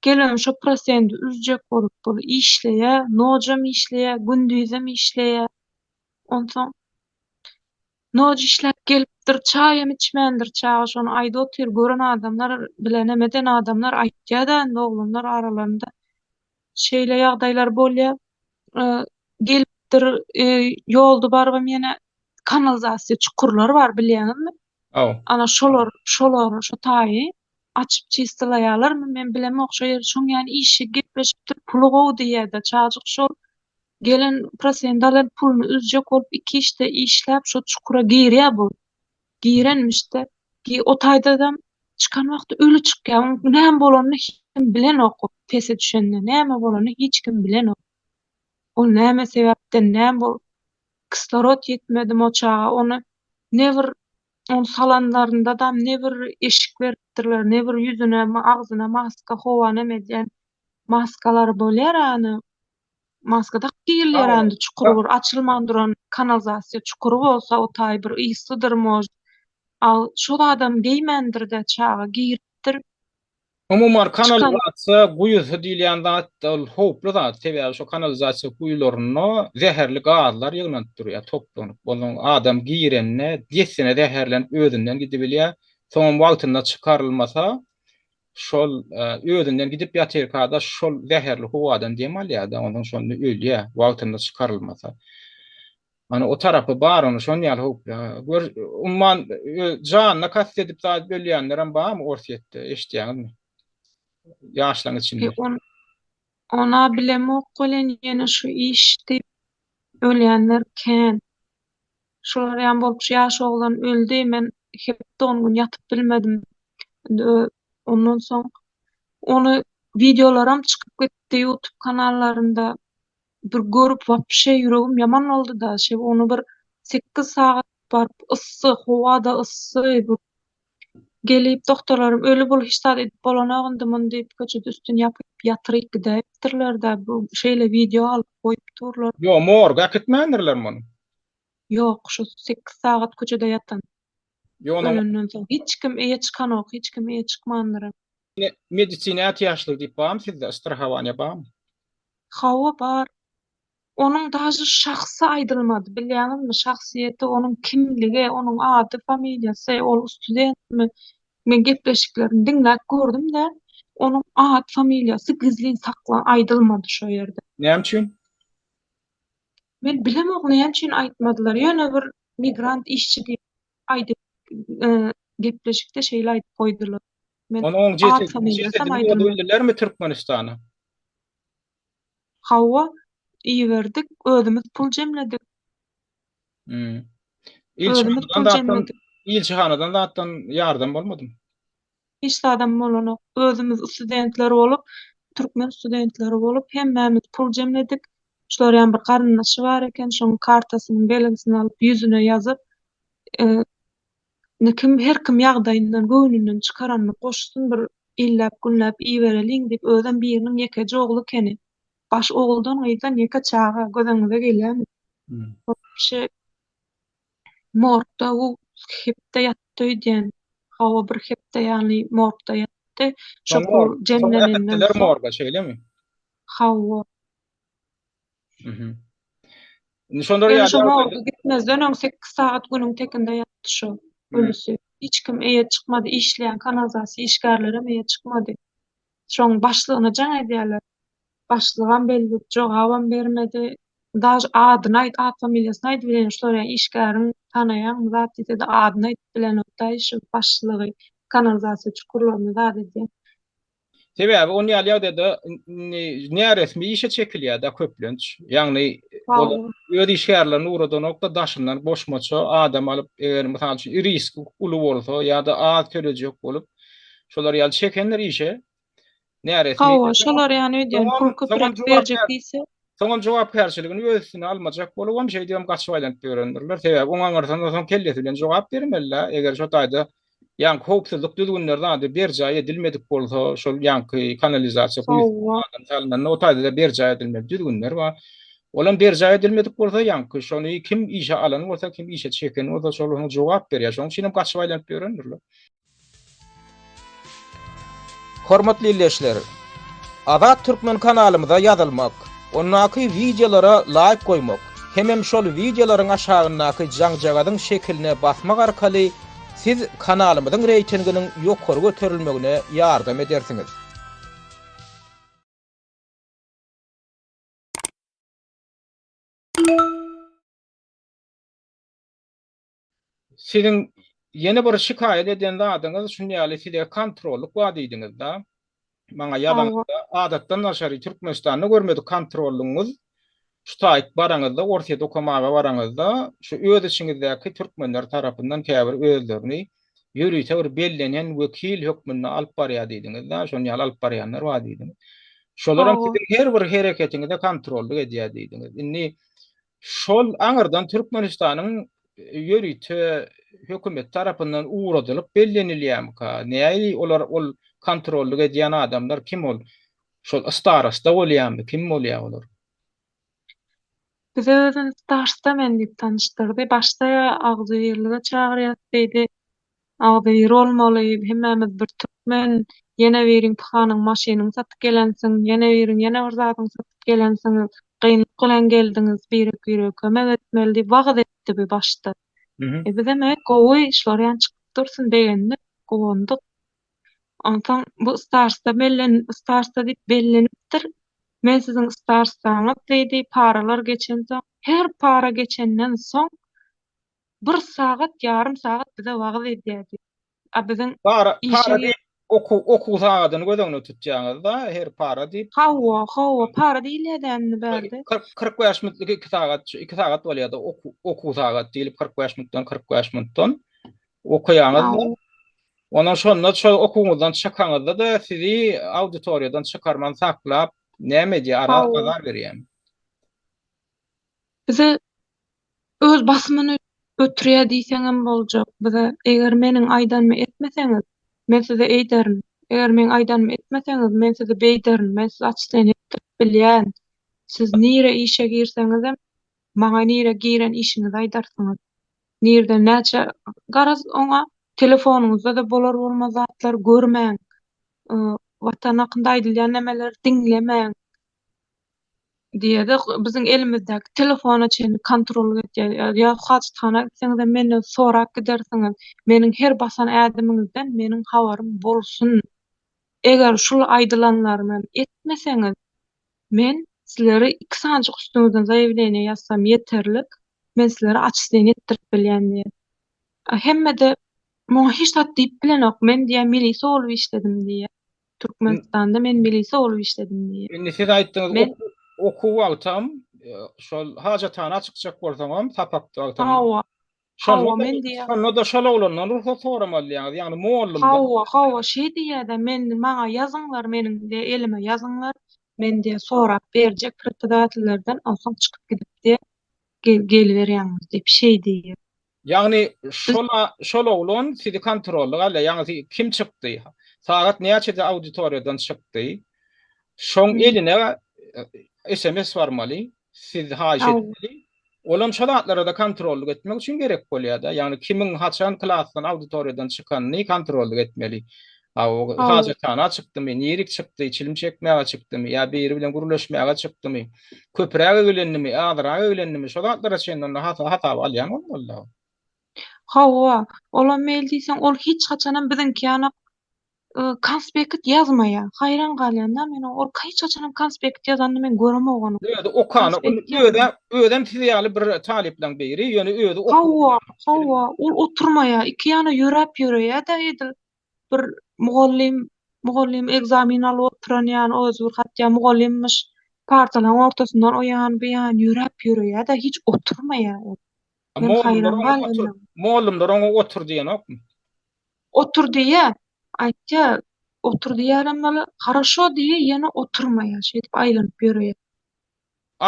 Speaker 2: Gelen şo prosendi üzjek bolup bul işleýär, nojam işleýär, gündüzem işleýär. Onsoň noja işläp gelipdir, çaýam içmendir, çaga şonu aýda otyr gören adamlar bilen emeden adamlar aýtýar-da oglanlar aralarynda şeýle ýagdaýlar bolýar. Gelipdir, ýolda bargam ýene kanalizasiýa çukurlar bar bilýänizmi?
Speaker 1: Aw.
Speaker 2: Ana şolar şo taýy açyp çystylaýarlarmy men bilemok şeýer şoň ýani işe gepleşipdir pulu gowy diýär-de çaجyk şol gelen prosent alan puluny üzjek bolup iki işte işläp şo çukura girýär bu. Girenmişde o taýdadam çykan wagtda ölü çykýar. Näme bolanyny hiç kim bilenok pese düşende näme bolanyny hiç kim bilenok. Ol näme sebäpden näme bol kislorod ýetmedim o çaga onu ne bir on salanlarında da ne bir eşik beripdirler, ne bir ýüzüne, agzyna maska howa nemedýän maskalar bolýar any. Maska tak giýilýär andi çukuru bir açylman duran kanalizasiýa çukuru bolsa o taý bir yslydyr mož. Al şol adam geýmendir-de çaga giýipdir.
Speaker 1: Umumar
Speaker 2: Çıkan
Speaker 1: kanalizasiýa guýusy diýilýän zat howplu zat. Sebäbi şo kanalizasiýa guýularyna zäherli gazlar ýygnanyp durýar, toplanyp. Bolan adam giýrenne, desine zäherlenip özünden gidip bilýär. Soň wagtynda çykarylmasa, şol özünden gidip ýatyr kada şol zäherli howadan demalýar-da, ondan şol ölýär, wagtynda çykarylmasa. Ana o tarapy bar onu şonýal howpla. Umman janyna kast edip zat bölýänler hem barmy Orsiýetde eşitýäňizmi? Ýaşlaryň içinde.
Speaker 2: ona bilemok bolan ýene şu işdi ölýänler kän. Şolar ýan bolup şu ýaş oglan öldü men hepde on gün ýatyp bilmedim. Ondan soň onu videolaram çykyp gitdi YouTube kanallarynda. Bir görüp wapşe ýüregim ýaman boldy-da. Onu bir 8 sagat baryp issy, howada issy gelip doktorlarym ölü bol hiç zat edip bolanagyndyman diýip köçede üstüne ýapyp ýatyryp gidipdirler-de bu şeýle video alyp goýup durlar.
Speaker 1: Yo, morga gitmändirler muny.
Speaker 2: Ýok, şu 8 sagat köçede ýatan.
Speaker 1: Yo,
Speaker 2: Ölenden soň hiç kim eýe çykanok, hiç kim eýe çykmandyr.
Speaker 1: Medisine ihtiýaçly diýip bam sizde strahavania bam?
Speaker 2: Hawa bar. Onun daşy şahsy aýdylmady. Bilýänizmi? Şahsiýeti, onuň kimligi, onuň ady, familiýasy, ol studentmi? Men gepleşiklerini diňläp gördüm-de, onuň ady, familiýasy gizli aýdylmady şo ýerde.
Speaker 1: Näme üçin?
Speaker 2: Men bilemok näme üçin aýtmadylar. Ýöne bir migrant işçi diýip aýdyp gepleşikde şeýle aýdyp goýdular. Men
Speaker 1: Onuň
Speaker 2: ady, familiýasy aýdylmady.
Speaker 1: öldülermi Türkmenistana?
Speaker 2: Hawa iýerdik, özümüz pul jemledik.
Speaker 1: Hmm.
Speaker 2: Özümüz
Speaker 1: İlçihanadan
Speaker 2: pul
Speaker 1: zatdan,
Speaker 2: jemledik.
Speaker 1: ilçihanadan zatdan yardım bolmadymy?
Speaker 2: Hiç adam bolanok. Özümüz studentler bolup, türkmen studentleri bolup hemmämiz pul jemledik. Şolary bir garyndaşy bar eken, şoň kartasynyň belgisini alyp ýüzüne ýazyp, kim her kim ýagdaýyndan göwnünden çykaranyny goşsun, bir illäp günläp iýereliň diýip özüm biriniň ýekeji ogly ekeni. Baş oguldan gaýdan ýeke çaga gözeňize gelýär.
Speaker 1: Hmm.
Speaker 2: Şey morgda u hepde ýatdy diýen. Hawa bir hepde ýani morgda ýatdy. Şo pul jemlenenden
Speaker 1: Soň
Speaker 2: soň
Speaker 1: morga şeýlemi?
Speaker 2: Hawa.
Speaker 1: Mhm. Şonda
Speaker 2: Yani şo
Speaker 1: ýa-da
Speaker 2: morga gitmezden öň 8 saat günüň tekinde ýatdy şo ölüsü. Hiç kim eýe çykmady, işleýän kanalizasiýa işgärlere eýe çykmady. Şoň başlygyna jaň edýärler. Başlygam belli jogabam bermedi. Daş adyny aýt, ad familiýasyny aýdyp bilen şolary işgäriň tanaýan zat ise de adyny aýdyp bilen otda şu başlygy kanalizasiýa çukurlaryny zat edýär.
Speaker 1: sebäbi onu ýaly-ýagdaýda näresmi işe çekilýär da köplenç. Ýagny olar öz işgärlerini uradan nokta daşyndan boşmaça adam alyp eger mysal üçin risk uly bolsa ýa-da az törejek bolup şolar ýaly çekenler işe näresmi
Speaker 2: Hawa şolary ýany ödýän pul köprek berjek diýse
Speaker 1: soňam jogapkärçiligini öz üstüne almajak bolup hem şey diýem gaçyp aýlanyp berendirler. Sebäbi oňa garsan soň kellesi bilen jogap bermeliler. Eger şo taýda ýa-ni howpsuzlyk düzgünlerden ady berjaý edilmedik bolsa, şol ýa-ni kanalizasiýa
Speaker 2: Hawa
Speaker 1: o taýda da berjaý edilmeli düzgünler we olam berjaý edilmedik bolsa ýa-ni şonu kim işe alan bolsa, kim işe çeken bolsa şol jogap berýär. Şoň üçin hem gaçyp aýlanyp berendirler. Hormatly izleýijiler, Azat Türkmen kanalymyza ýazylmak, onnaky videolara like koymak, hemem şol videolaryň aşagyndaky jaňjagadyň şekiline basmak arkaly siz kanalymyzyň reytinginiň ýokary göterilmegine ýardam edersiňiz. Sizin yeni bir şikayet eden adyňyz şunýaly sizde kontrollyk bar diýdiňiz da. Maňa ýazanyňda adatdan naşary Türkmenistanyny görmedi kontrollyňyz. Şu taýt baraňyzda, ortaýa okumaga baraňyzda, şu öz içiňizdäki türkmenler tarapyndan käbir özlerini ýürüýse bir bellenen wekil hökmüne alyp barýar diýdiňiz da, şonu ýaly alyp barýanlar bar diýdiňiz. Şolaram sizin her bir hereketiňizde kontrollyk edýär diýdiňiz. Indi şol aňyrdan Türkmenistanyň ýörüýte hökümet tarapyndan uğradylyp bellenilýärmi-ka? Näýe olar ol kontrollyk edýän adamlar kim ol? Şol starasta bolýarmy? Kim bolýar olar?
Speaker 2: bize özüni starsta men diýip tanıştyrdy. Başda agzybirlige çagyrýar diýdi. Agzybyr bolmaly, hemmämiz bir türkmen, ýene biriň pyhanyň maşynyny satyp gelensiň, ýene biriň ýene bir zatyny satyp gelensiň, gynlyk bilen geldiňiz, biri kömek etmeli diýip wagt etdi bu başda.
Speaker 1: Mhm.
Speaker 2: Bize emek gowy işler ýan çykyp dursun degende gowundyk. Ondan bu starsta diýip bellenipdir. Men siziň starstaňyz diýdi, paralar geçen soň, her para geçenden soň 1 sagat, ýarym sagat bize wagt edýärdi. Biziň
Speaker 1: Para
Speaker 2: işe
Speaker 1: diýip oku sagatyny gözeňne tutjaňyz da her para diýip
Speaker 2: Hawa para diýilýärdi bärde.
Speaker 1: 45 minutlyk 2 sagat bolýardy oku sagat diýilip 45 minutdan 45 minutdan okuýaňyz da. Ondan sonra şol okuwdan çykaňyzda da sizi auditoriýadan çykarman saklap näme diýip arar berýär.
Speaker 2: Bize öz basmyny götürýär diýseňem boljak. Bize eger meniň aýdanymy etmeseňiz, men size eýderin. Eger meniň aýdanymy etmeseňiz, men size beýderin. Men sizi açykdan etdirip bilýän. Siz nire işe girseňizem, maňa nire giren işiňizi aýdarsyňyz. Nirde näçe garaz oňa telefonuňyzda da bolar bolmaz zatlar görmäň. Watan hakynda aýdylýan nämeleri diňlemäň diýede biziň elimizdäki telefona çenli kontrol edýär. Ya hajatxana gitseňiz menden sorak gidersiňiz. Meniň her basan ädimiňizden meniň habarym bolsun. Eger şol aýdylanlary men etmeseňiz, men sizleri 2 sanjyk üstüňizden zaýawleniýa ýazsam ýeterlik. Men sizleri açyşdan etdirip bilýän diýer. Hemmede muňa hiç zat diýip bilenok. Men diýär milisi bolup işledim diýär. Türkmenistanda men milisi bolup işledim diýär.
Speaker 1: Indi siz aýtdyňyz
Speaker 2: Men
Speaker 1: okuw wagtam, şol hajatana çykjak bolsam, tapakdy wagtam.
Speaker 2: hawa
Speaker 1: Şonda
Speaker 2: men diýär.
Speaker 1: şonda da şola bolandan ruhsat soramalýar. Ýani muallimden.
Speaker 2: Hawa şey diýär-de men maňa ýazyňlar meniň de elime ýazyňlar. Men diýär sorap berjek preparatorlardan alsam çykyp gidip de geliberýäňiz diýip şey diýär.
Speaker 1: Ýagny
Speaker 2: Biz
Speaker 1: şola bolan sizi kontrolly galy. Ýagny kim çykdy? Sagat näçede auditoriýadan çykdy? Şoň
Speaker 2: hmm,
Speaker 1: eline SMS barmaly. Siz haýyş
Speaker 2: hawa
Speaker 1: etmeli. Olam şolatlara da kontrolly etmek üçin gerek bolýar-da. Ýagny kimiň haçan klasdan auditoriýadan çykanyny kontrolly etmeli. O
Speaker 2: hawa
Speaker 1: hajatana çykdymy, nirik çykdy, çilim çekmäge çykdymy, ýa biri bilen guruluşmaga çykdymy, köpüräge gelendimi, adyraga gelendimi, şolatlara çenlen hata alýan bolmaly.
Speaker 2: hawa olam mail diýsen ol hiç haçanam biziňki ýany konspekt ýazmaýar. Haýran galýanda men ol hiç haçanam konspekt ýazandy men göremegem.
Speaker 1: Öýde okany,
Speaker 2: Konspekt ýazmaýar.
Speaker 1: öýdem tiziýaly bir taliplen beri, ýöne öýde
Speaker 2: Hawa ol oturmaýar. Iki ýana ýörep ýöreýär-de edil. Bir mugallim egzamin alyp oturan ýany özü bir hatda mugallimmiş partalaryň ortasyndan o ýan bu ýan ýörep ýöreýär-de hiç oturmaýar ol. Men haýran galyndym.
Speaker 1: muallimler oňa otur diýenokmy?
Speaker 2: Otur diýär. Aýtja otur diýärem bala haraşo diýär ýene oturmaýar. Şeýdip aýlanyp ýöreýär.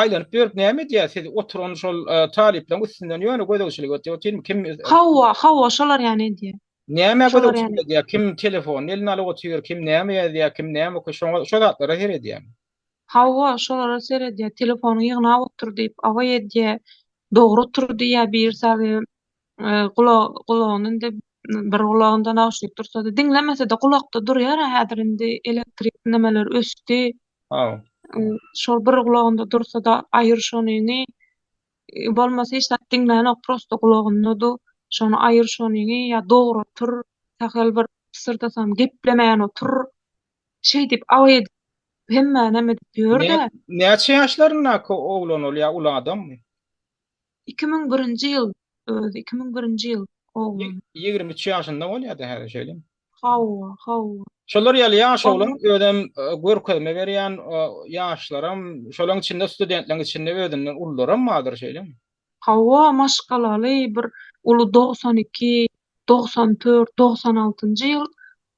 Speaker 1: Aýlanyp berip näme diýär? Siz oturan şol taliplen üstünden ýöne gödägçilik etýär. Kim
Speaker 2: Hawa şolar ýany diýär.
Speaker 1: näme
Speaker 2: Şolar ýany.
Speaker 1: gödägçilik edýär? Kim telefon eline alyp oturýar? Kim näme ýazýar? Kim näme şo zatlara her edýär.
Speaker 2: Hawa şolara seredýär. Telefonu ýygna otur diýip awa edýär. Dogry otur diýär bir sary gulagyny bir gulagynda nauşnik dursa da diňlemese de gulakda durýar. Häzir indi elektrik nämeler ösdi.
Speaker 1: Ha.
Speaker 2: Şol bir gulagynda dursa da aýyrşanyny bolmasa hiç zat diňlenok prosto gulagynda şonu aýyrşanyny ýa dogry otur. Tahal bir pysyrdasam geplemäni otur. Şey diýip awa edip hemme näme diýip ýörde.
Speaker 1: Näçe ýaşlaryndaky oglan ol ýa ulan adammy?
Speaker 2: 2001-nji ýyl, 2001-nji ýyl oglan.
Speaker 1: 23 ýaşynda bolýardy her şeýle.
Speaker 2: Hawa.
Speaker 1: Şolar ýaly ýaş
Speaker 2: Onu
Speaker 1: oglan ödem görkezme berýän ýaşlaram, şolaryň içinde studentleriň içinde ödünden ullaram madyr şeýle.
Speaker 2: Hawa maşgalaly bir ulu 92, 94, 96-njy ýyl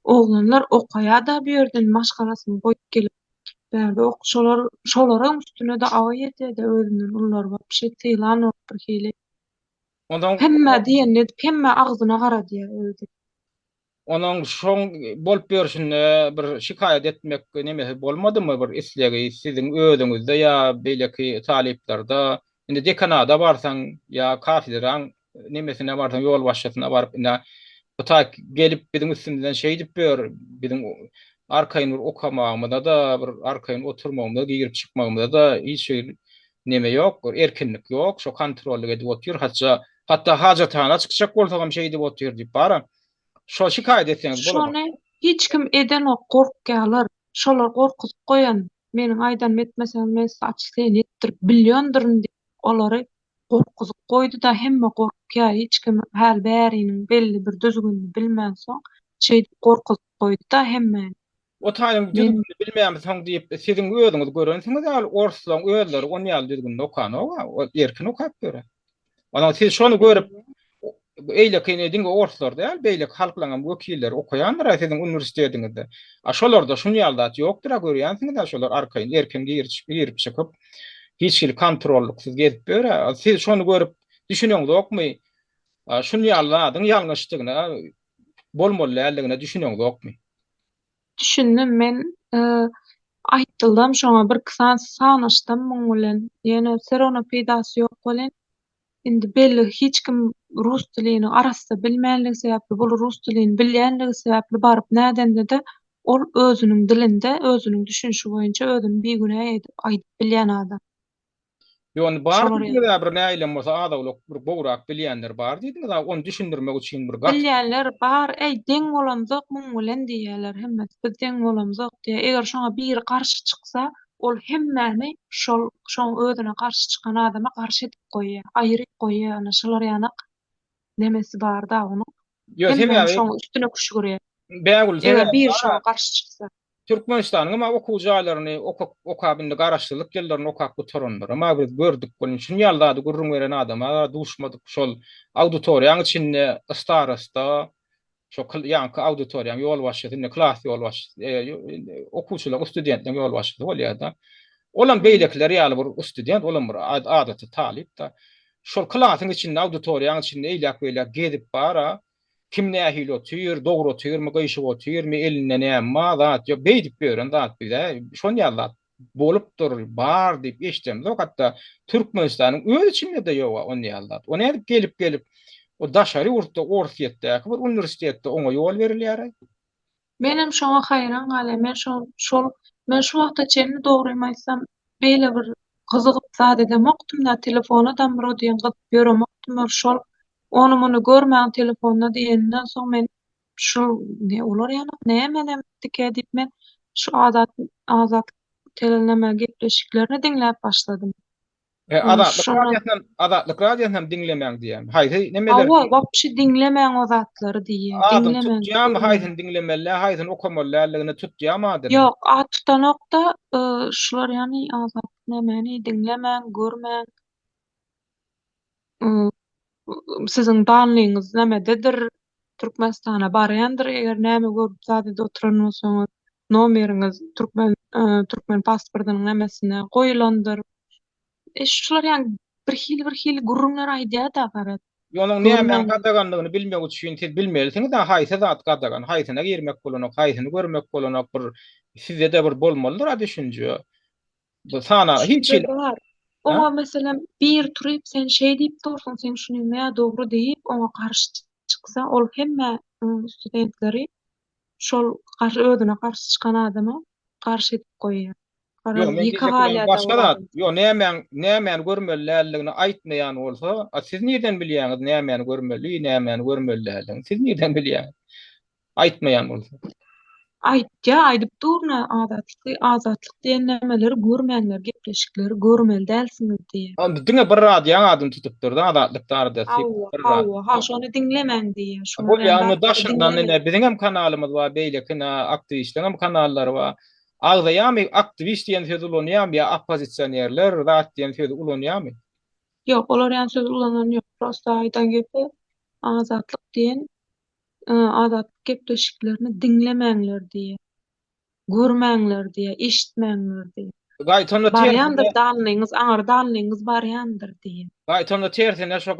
Speaker 2: oglanlar okaýa da bu ýerden maşgalasyny goýup gelip bärde şolaryň üstüne de awa ýetdi özünden ullar bap bir şey tyýlan bir hili.
Speaker 1: Ondan
Speaker 2: Hemme diýende hemme agzyna gara diýär özü.
Speaker 1: Onuň şoň bolup berişinde bir şikaýet etmek nemesi bolmadymy bir islegi siziň özüňizde ýa beýleki taliplarda indi dekanada barsaň ýa kafederaň nemesine barsaň ýol başçysyna baryp ina bu tak gelip biziň üstümizden şey diýip ber biziň arkaýyn okamagymyda da bir arkaýyn oturmagymda girip çykmagymda da hiç neme ýok, erkinlik ýok, şo kontrolly edip otur hatda hajatana çykjak bolsam şey diýip otur diýip baram. Şo şikaýet etseňiz bolady.
Speaker 2: Şonu hiç kim eden ok gorkýarlar. Şolar gorkup goýan. Meniň aýdan etmesem men açyk etdirip bilýändiriň diýip olary gorkup goýdy da hemme gorkýar. Hiç kim häl bäriniň belli bir düzgünini bilmän soň şey gorkup goýdy da hemme.
Speaker 1: O taýym
Speaker 2: Men
Speaker 1: düzgün bilmeýän soň diýip siziň özüňiz görensiňiz ýa orsaň özleri onu ýaly düzgün okan o erkin okap göre. Ona siz şonu görüp eýle kenedin orsalar däl beýlek halklanan wekiller okuýandyr siziň universitetiňizde. Şolarda şunu ýalda ýokdur görýänsiňiz da şolar arkaýyn erkin girip çykyp hiç kim kontrollyksiz gezip bere. Siz şonu görüp düşünýäňizokmy? Şunu ýalladyň ýalňyşdygyna bolmaly ýalygyna düşünýäňizokmy?
Speaker 2: düşündim men aýtdym şoňa bir kısan sanaşdym muň bilen. Ýene serona peýdasy ýok bolan. Indi belli hiç kim rus dilini arasda bilmänligi sebäpli, bu rus dilini bilýänligi sebäpli baryp nädende de ol özünüň dilinde, özünüň düşünşi boýunça özüni begüne edip aýdyp bilýän adam.
Speaker 1: Ýöne bar
Speaker 2: Şolar ýaly.
Speaker 1: diýdiňiz bir näýlem bolsa adawlyk bir bowrak bilýänler bar diýdiňiz, onu düşündirmek üçin bir gat.
Speaker 2: Bilýänler bar, deň bolamjak muň bilen diýýärler hemmesi. Biz deň bolamjak diýe. Eger şoňa biri garşy çyksa, ol hemmäni şoň özüne garşy çykan adama garşy edip goýýar, aýryp goýýar. Ana şolar ýanyk nemesi bar da onuň.
Speaker 1: Ýö sen
Speaker 2: Hemmäni
Speaker 1: ýaly
Speaker 2: şoň üstüne kuşgurýar.
Speaker 1: bägül sen
Speaker 2: Eger biri şoňa garşy çyksa.
Speaker 1: Türkmenistanyň ama okuwjaýlaryny okabynda garaşdyrlyk ýyllaryny okap gutaryndyr. Ama biz gördük bunu. Şunu ýalda gurrun beren adama duşmadyk şol auditoriýaň içinde starasta şo ýanky auditoriýaň ýol başçysyny, klas ýol başçysy, okuwçylar, studentler ýol başçysy bolýarda. Olan beýlekleri ýaly bir student, olan bir adaty talip da şol klasyň içinde auditoriýaň içinde eýlek gezip bara kim nähil otyr, dogry otyrmy, gyşyk otyrmy, eline näme zat ýok beýdip beren zat bize şol ýaly bolup bar diýip eşitdim. Hakda Türkmenistanyň öz içinde de ýok on ýaly. O nädip gelip o daşary urtda orsiýetde bir universitetde oňa ýol berilýär.
Speaker 2: Menem şoňa haýran galym. Men şu wagta çenli dogrymy aýtsam, beýle bir gyzygyp zat edem okdum da telefona da bir diýen gyzyp ýörem okdum. Şol onu muny görmäň telefonna diýenden soň men şu ne olar ýa-da näme dike diýip men şu azat teleneme gepleşiklerini diňläp başladym.
Speaker 1: Adatlyk radiosyny diňlemäň diýem. Haýsy nemeler?
Speaker 2: Awa wapşy diňlemäň o zatlary diýe.
Speaker 1: Adam
Speaker 2: Diňlemäň.
Speaker 1: tutjam, haýsyn diňlemeler, haýsyn okamallarlygyny tutjamadyr.
Speaker 2: Ýok, tutanokda şular ýany azat nämeni diňlemäň, görmäň. Siziň danlygyňyz nämededir? Türkmenistana barýandyr, eger näme görüp zadeda oturan bolsaňyz, nomeriňiz Türkmen pasportynyň nämesine goýulandyr. Şular ýany bir hil gurrunlar aýdýar da garat.
Speaker 1: Ýonuň näme gadaganlygyny bilmek üçin siz bilmeliňiz da haýsy zat gadagan, haýsyna girmek bolanok, haýsyny görmek bolanok bir sizde de bir bolmalydyr a düşünje. Bu sana hiç
Speaker 2: var. Oňa meselem bir turyp sen şey diýip dursun, sen şunu näme dogry diýip oňa garşy çyksa, ol hemme studentleri şol özüne garşy çykan adama garşy edip goýýar.
Speaker 1: Başga da näme görmellerligini aýtmaýan bolsa, siz nerden bilýäňiz näme görmelligini? Siz nerden bilýäňiz? Aýtmaýan bolsa.
Speaker 2: Aýdyp durna azatlyk diýen nämeleri görmänler, gepleşikleri görmeli dälsiňiz diýe.
Speaker 1: Diňe bir radioň adym tutup durdy, adatlyklary
Speaker 2: Ha, şonu diňlemäň diýe.
Speaker 1: Bu ýany daşyndan biziň hem kanalymyz bar, beýlekine aktivistliň hem kanallary bar. Agdaýamy aktivist diýen söz ulanýarmy ýa oppozisionerler zat diýen söz ulanýarmy?
Speaker 2: Ýok, olar ýany söz ulanan ýok. Prosta aýdan gepi azatlyk diýen azatlyk gepleşiklerini diňlemäňler diýe. Görmäňler diýe, eşitmäňler diýe. Barýandyr danlygyňyz, aňar danlygyňyz barýandyr diýe.
Speaker 1: Gaýtanda tersine şo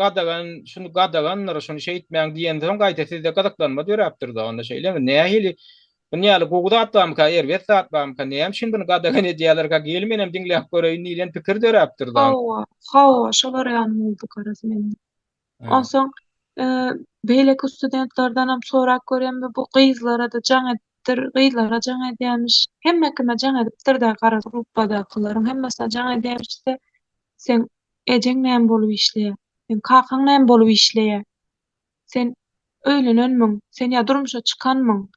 Speaker 1: şunu gadaganlar, şunu şeýitmäň diýendiň gaýta sizde gadaklanma döräpdir da onda şeýle. Nähili Bunyaly gowda atlam ka erwet atlam ka näme şin bunu gadagan edýärler ka gelmenem diňläp göreýin diýen pikir döräpdir da.
Speaker 2: Hawa, şolar ýany boldy garaz mende. Onsoň beýleki studentlerden hem sorak görýän bu gyzlara da jaň edipdir, gyzlara jaň edýärmiş. Hemme kime jaň edipdir da garaz gruppadakylary hemmesine jaň edýärmişde sen ejeň näme bolup işleýär, sen kakaň näme bolup işleýär, sen öýlenenmiň, sen ýa durmuşa çykanmyň.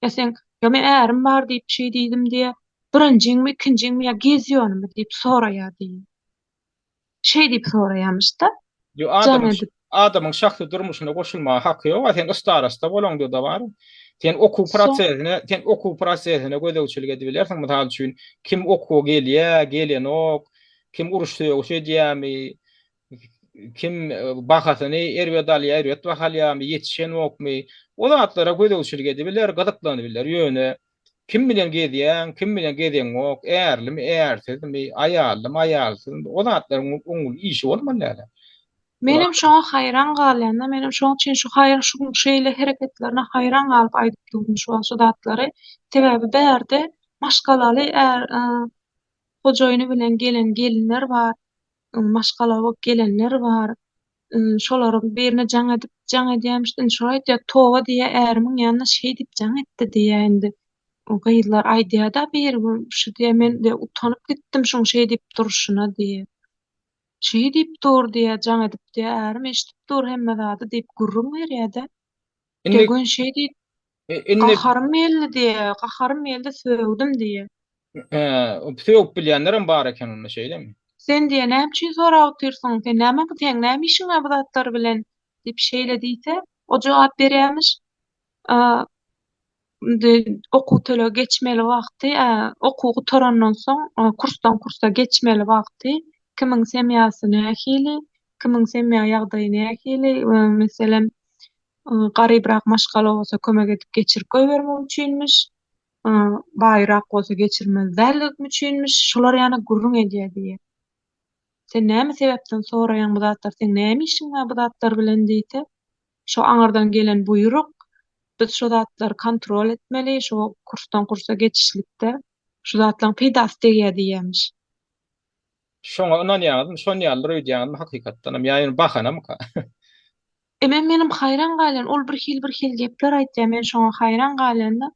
Speaker 2: Ya sen, ya men ärim bar diýip şey diýdim diýe, birinjiňmi, ikinjiňmi ýa gezýänmi diýip soraýar diýip. Şey diýip soraýarmyş da.
Speaker 1: Adamyň şahsy durmuşyna goşulmaga haky ýok, sen starasta bolaňdy da bar. Sen okuw prosesine gözegçilik edip bilersiň, mysal üçin kim okuw gelýär, kim uruşýar, şey diýämi, kim bahasyny erwet alýar, erwet bahalýarmy, ýetişen okmy, o zatlara gözegçilik edip biler, gadaklanýar biler. Ýöne kim bilen gezýän ok, ärlimi, ärsizmi, aýallymy, aýalsyzmy, o zatlaryň oňul işi bolmaly.
Speaker 2: Menem şoňa haýran galýanda, menem şoň üçin şu şeýle hereketlerine haýran galyp aýdyp durdum şu zatlary. Sebäbi bärde maşgalaly hojoýuny bilen gelen gelinler bar, maşgala bolup gelenler bar. Şolaryň birine jaň edýärmişden şoýat ýa towa diýe ärimiň ýanyna şey diýip jaň etdi diýendi. gyýdylar aýdýa-da bir şu diýe men de utanyp gitdim şoň şey diýip duruşyna diýe. Şey diýip dur diýe, jaň edip diýe, ärim eşitip dur hemme zady diýip gurrun berýär-de.
Speaker 1: Inni
Speaker 2: Degen şey diýip,
Speaker 1: inni
Speaker 2: gaharym geldi diýe, gaharym geldi söwdüm diýe.
Speaker 1: o söwüp bilýänlerim bar eken onda şeýlemi?
Speaker 2: Sen diýe näme sorap oturýarsyň? Sen näme sen näme işiň var bu zatlar bilen? Diýip şeýle diýse, o jogap berýärmiş. A okuw töle geçmeli wagty, okuw torandan soň kursdan kursa geçmeli wagty, kimiň semýasy nähili, kimiň semýa ýagdaýy nähili, meselem garybyrak maşgala bolsa kömek edip geçirip goýbermek üçinmiş, baýrak bolsa geçirmezlerlik üçinmiş, şolar ýana gurrun edýär diýe. Sen näme sebäpden soraýan bu zatlar, sen näme işiň var bu zatlar bilen diýse, şo aňardan gelen buyruk, biz şu zatlary kontrol etmeli, şu kursdan kursa geçişlikde şu zatlaryň peýdasy degýär diýermiş.
Speaker 1: Şoňa inanýaňyzmy, şonu ýalyr öýdýäňizmi hakykatdanam ýa-ni bahanamka?
Speaker 2: Menim haýran galan, ol bir hil gepler aýtdy, men şoňa haýran galan-da.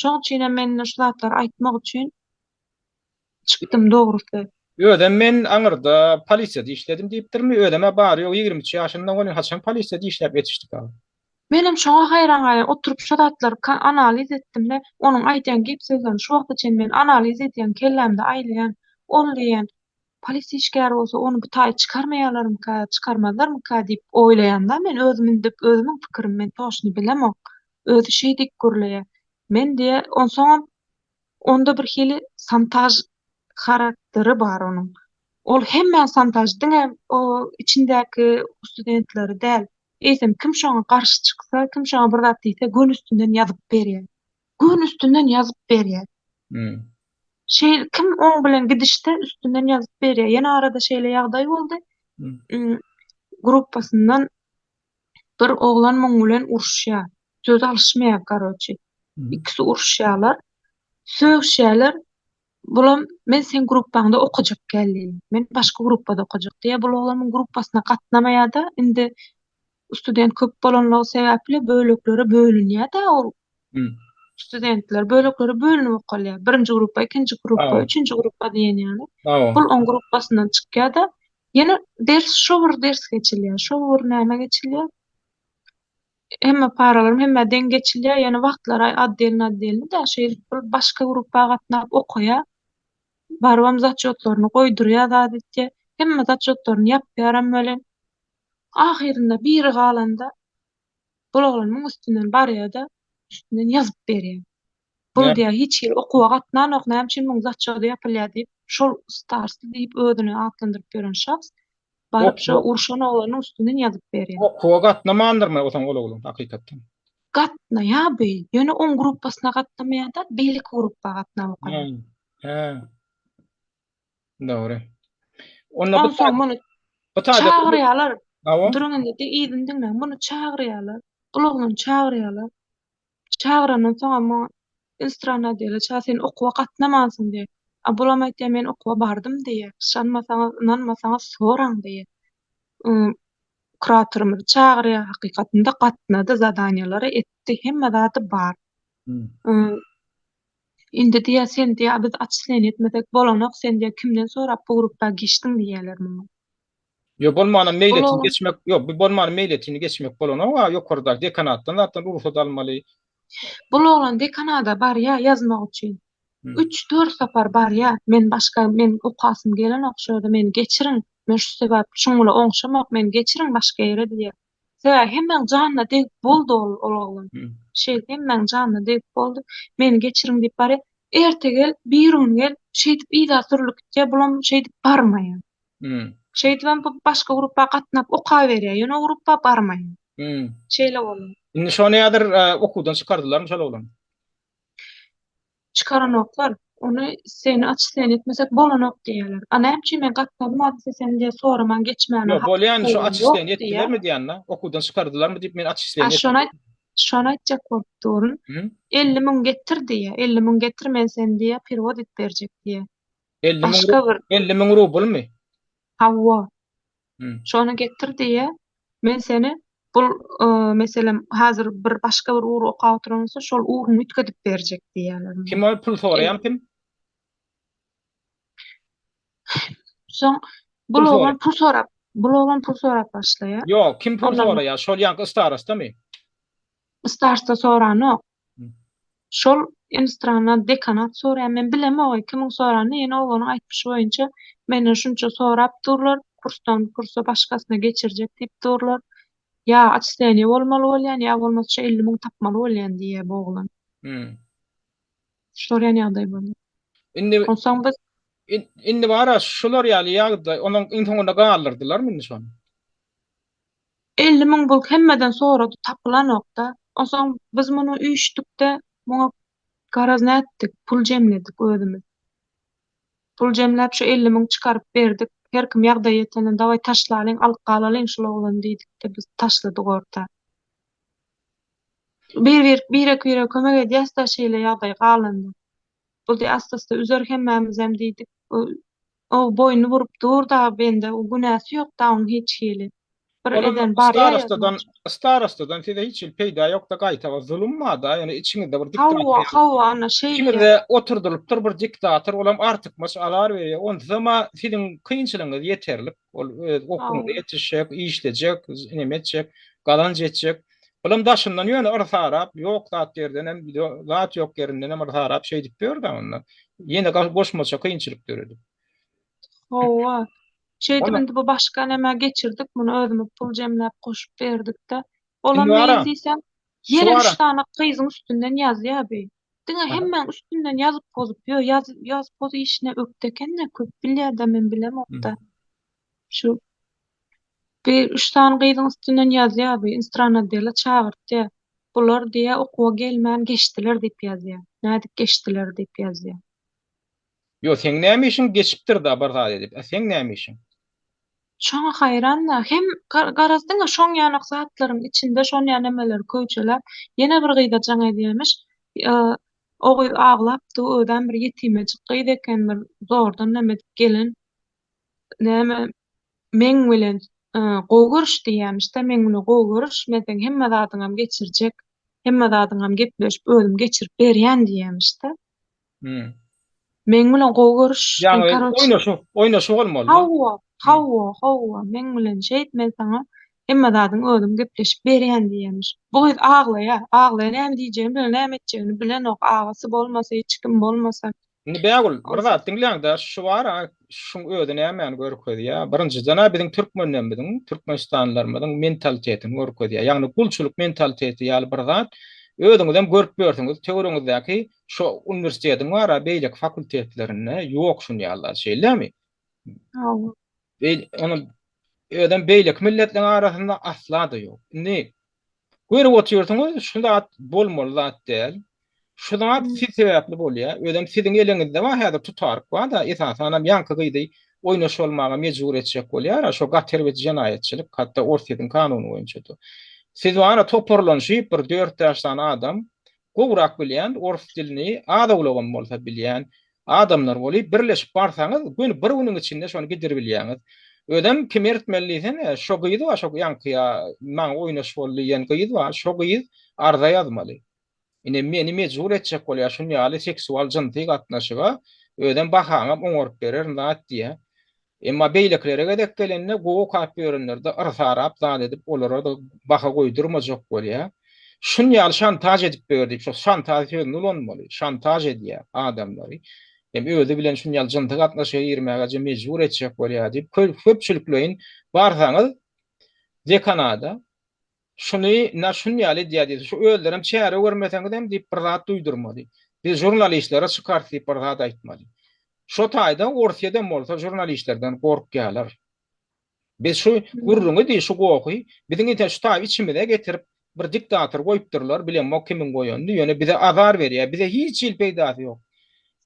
Speaker 2: Şoň üçin men şu zatlary aýtmak üçin çykdym dogrusy.
Speaker 1: Ödem men aňyrda polisiýada işledim diýipdirmi? Ödeme bar ýok 23 ýaşyndan goňy haçan polisiýada işläp etişdik abi.
Speaker 2: Menim şoňa haýran galan, oturup şu zatlary analiz etdim-de, onuň aýdýan gep sözlerini şu wagtda çen men analiz edýän kellämde aýlaýan, ol diýen polisiýa işgäri bolsa onu bu taý çykarmaýarlarmyka, çykarmazlarmyka diýip oýlaýanda men özümiň pikirim men toşny bilemok. Özü şey diýip gürleýär. Men diýe onsoň onda bir hili santaj karakteri bar onuň. Ol hemme santajdyň hem o içindäki studentleri däl. Eýsem kim şoňa garşy çyksa, kim şoňa bir zat diýse gün üstünden ýazyp berýär. Gün üstünden ýazyp berýär. Şey kim oň bilen gidişde üstünden ýazyp berýär. Ýene arada şeýle ýagdaý boldy. Gruppasyndan bir oglan muň bilen uruşýar. Söz alışmaýar garoçy. İkisi uruşýarlar. Söýüşýärler. Bulam men sen gruppaňda okujak geldim. Men başga gruppada okujak diýe bu oglanmyň gruppasyna gatnamaýar-da. Indi student köp bolanlygy sebäpli böleklere bölünýär-de ol studentler böleklere bölünip okalýar. Birinji gruppa, ikinji gruppa, üçünji gruppa diýen ýaly. Bul on gruppasyndan çykýar-da, ýene ders şo bir ders geçilýär. Şo bir näme geçilýär? Hemme paralarym hemme den geçilýär, ýene wagtlary addelini da şeýle başga gruppa gatnap okaýar. Barwam zatçotlaryny goýdurýar adetde. Hemme zatçotlaryny ýapýaram bilen. Ahirinde biri galanda bul oglanmyň üstünden barýar-da, üstünden ýazyp berýär. Bul diýär hiç ýer okuwa gatnanok, näme üçin muň zatçoda ýapylýar diýip, şol starsy diýip ödüni atlandyryp beren şahs baryp şo urşan oglanyň üstünden ýazyp berýär.
Speaker 1: Okuwa gatnamandyrmy o zaman ol oglan hakykatdan?
Speaker 2: Gatnaýarby, ýöne on gruppasyna gatnamaýar-da, beýlik gruppa gatnap okaýar.
Speaker 1: Dogry. Onda bu
Speaker 2: çagyrýarlar.
Speaker 1: Awa?
Speaker 2: Durun indi iýdindiňmi? Muny çagyrýarlar. Uluglyny çagyrýarlar. Çagyrandan soň ama instrana diýerler, sen okuwa gatnamasyň diýer. Bulam aýtýar men okuwa bardym diýer. Şanmasaňyz, inanmasaňyz soraň diýer. Kuratorymyz çagyrýar, hakykatynda gatnady, zadaniýalary etdi, hemme zady bar. Indi diýär sen diýär biz atşylan etmesek bolanok, sen diýär kimden sorap bu gruppa geçdiň diýerler muňa.
Speaker 1: Yo bolmanyň meýletini geçmek, yo bu bolmanyň meýletini geçmek bolanok, ýokarda dekanatdan zatdan ruhsat almaly.
Speaker 2: Bu oglan dekanada bar ýa ýazmak üçin. 3-4 sapar bar ýa, men okasym gelen okşarda meni geçiriň. Men şu sebäp şoňla oňşamak, men geçiriň başga ýere diýer. Sebäp hemmeň janyna degip boldy ol oglan. Şeýle hemmeň janyna degip boldy. Meni geçiriň diýip bar. Ertegel bir gün gel, şeýdip ýa sürlük diýip bulam şeýdip barmaýar. Şeýdip başga gruppa gatnap okaberýär, ýöne gruppa barmaýar. Şeýle boldy.
Speaker 1: Indi şonu ýadyr okuwdan çykardylarmy şol oglan?
Speaker 2: Çıkaranoklar, onu seni atşylan etmesek bolanok diýerler. Näme üçin men gatnadym adysy sen diýe soraman geçmäne.
Speaker 1: Yo, bolýan şu atşylan etdilermi diýänler? Okuwdan çykardylarmy diýip men atşylan etdim.
Speaker 2: Şonu aýtjak bolup durun. 50 000 getir diýe. 50 000 getir men sen diýe perewod et berjek diýe.
Speaker 1: 50 000 rubl mi?
Speaker 2: Hawa. Şonu getir diýe. Men seni bul meselem hazır bir başga bir ugur oka oturansa şol uguruny ütkedip berjek diýerler.
Speaker 1: Kim o pul sorayan kim?
Speaker 2: Soň
Speaker 1: Pul sorayan.
Speaker 2: bul oğlan pul sorap başlaýar.
Speaker 1: Yok, kim pul
Speaker 2: Ondan
Speaker 1: sorayan? Şol yankı starasta mı?
Speaker 2: starsta sorany şol instrana dekanat soraýan, men bilemok kimiň sorany, ýene oganyň aýtmyş boýunça menden şunça sorap durlar, kursdan kursa başgasyna geçirjek diýip durlar. Ya atstany bolmaly bolýan, ya bolmasa 50 000 tapmaly bolýan diýe bu oglan.
Speaker 1: Hmm.
Speaker 2: Şorýan ýagdaý boldy.
Speaker 1: Indi
Speaker 2: Onsoň biz
Speaker 1: indi bara şular ýaly ýagda onuň intoňunda galdyrdylar mı indi şonu?
Speaker 2: 50 000 bul hemmeden sorady, tapylanok da. Onsoň biz muny üýüşdükde muňa garaz näetdik, pul jemledik özümiz. Pul jemläp şu 50 000 çykaryp berdik. Her kim ýagdaý ýetene daway taşlalyň, alyp galalyň şol oglan diýdik de biz taşladyk orta. Bir kömek edýäs da şeýle ýagdaý galandy. Bu di asta üzer hemmämiz hem diýdik. O boynu vurup dur da bende o günäsi ýok da onuň hiç hili. Bir
Speaker 1: Olam
Speaker 2: eden bar
Speaker 1: starastadan size hiç peýda ýok da gaýta zulüm ma da, ýani içiňizde bir
Speaker 2: Hawa
Speaker 1: diktator.
Speaker 2: hawa ana şey
Speaker 1: İçiňizde oturdurypdyr bir diktator, olam artyk masalar berýär. Onda siziň kynçylygyňyz ýeterlik. Ol okuňyza ýetişjek, işlejek, nime etjek, galanj etjek. Olam daşyndan ýöne arsarap, ýok zat ýerden hem zat ýok ýerinden hem arsarap şey diýip berdi onda. Ýene goşmaça kynçylyk göredi.
Speaker 2: hawa. Şeýdi
Speaker 1: Ona
Speaker 2: bu başga näme geçirdik, muny özümiz pul jemläp goşup berdik de. Olam
Speaker 1: indi wara,
Speaker 2: meýil diýsem,
Speaker 1: şu
Speaker 2: ýene 3
Speaker 1: wara.
Speaker 2: tane kyzyň üstünden ýazýar be. Diňe
Speaker 1: Aha.
Speaker 2: hemmäň üstünden ýazyp pozup, ýo ýaz pozu işine ökdekenne köp bilýär da men bilemok da. Şu bir 3 tane gyzyň üstünden ýazýar be, instrana dela çagyrtdy. Bular diýe okuwa gelmän geçdiler diýip ýazýar. Nädik geçdiler diýip ýazýar.
Speaker 1: Yo, sen näme işin geçipdir da barga edip. Sen näme işin?
Speaker 2: Şoňa haýran da hem garazdyňa şoň ýanyk zatlaryň içinde şoň ýanemeler köçelär. Ýene bir gyýda jaň edýämiş. O gyz aglapdy, öden bir ýetimejik gyz ekendir. Zordan näme gelin. Näme meň bilen gowgurş diýämiş de, meň bilen gowgurş, men hemme zadyňam geçirjek, hemme zadyňam gepleşip özüm geçirip berýän diýämiş de.
Speaker 1: Hmm.
Speaker 2: Meň bilen gowgurş,
Speaker 1: Yani
Speaker 2: karoç
Speaker 1: oynaşu bolmaly.
Speaker 2: Hawa, men bilen şeýit men saňa hemme zadyň özüm gepleşip berýän diýämiş. Bu gyz aglaýar näme diýjegini bilen, näme etjegini bilen ok, agasy bolmasa, hiç kim bolmasa.
Speaker 1: Indi beýgul, bir zat diňläň da şu bar, şu öýde näme görkezdi ýa. Birinji jana biziň türkmenler biziň, türkmenistanlylarymyň mentalitetini görkezdi. Ýagny gulçuluk mentaliteti ýaly bir zat öýüňizden görüp bersiňiz, töwereňizdäki şu universitetiň wara beýlek fakultetlerine ýok şun ýalar şeýlemi?
Speaker 2: Hawa.
Speaker 1: Onu öýden beýlek milletleň arasynda asla da ýok. Indi görüp oturýarsyňyz, şunda bolmaly zat däl. Şuna siz sebäpli bolýar. Ödem siziň eliňizde var häzir tutark var da esasanam ýanky gydy oýnaş bolmaga mejbur etjek bolýar. Şo gater we jinaýetçilik hatda orsiýetiň kanuny boýunça. Siz wara toparlanşyp bir 4 ýaşdan adam gowrak bilýän, ors dilini ada ulagan bolsa bilýän adamlar bolyp birleşip barsaňyz, gün bir güniň içinde şonu giderip bilýäňiz. Ödem kim ertmellisin, şo gydy wa şo ýankyya maň oýnaş bolýan gydy wa şo gydy arda ýazmaly. Ine meni mejbur etjek bolýar şunu ýaly seksual jynty gatnaşyga öden bahaňam oňorup berer zat diýe. Emma beýleklere gedek gelende gowy kapýörünlerde arsarap zat edip olara da baha goýdurmajak bolýar. Şunu ýaly şantaj edip berdi. Şo şantaj nulanmaly. Şantaj edýär adamlary. Hem öýde bilen şunu ýaly jynty gatnaşyga girmäge mejbur etjek bolýar diýip köpçüliklerin barsaňyz dekanada şunu ýaly diýdi. Şu öýlerim çäre görmeseňiz hem diýip bir zat duýdurmady. Biz jurnalistlere çykartyp bir zat aýtmady. Şo taýda orsiýeden bolsa jurnalistlerden gorkýarlar. Biz şu gurruňy diýip şu goky biziň ýete şu taýy içimizde getirip bir diktator goýupdyrlar, bilenmek kimin goýandy, ýöne bize azar berýär, bize hiç il peýdasy ýok.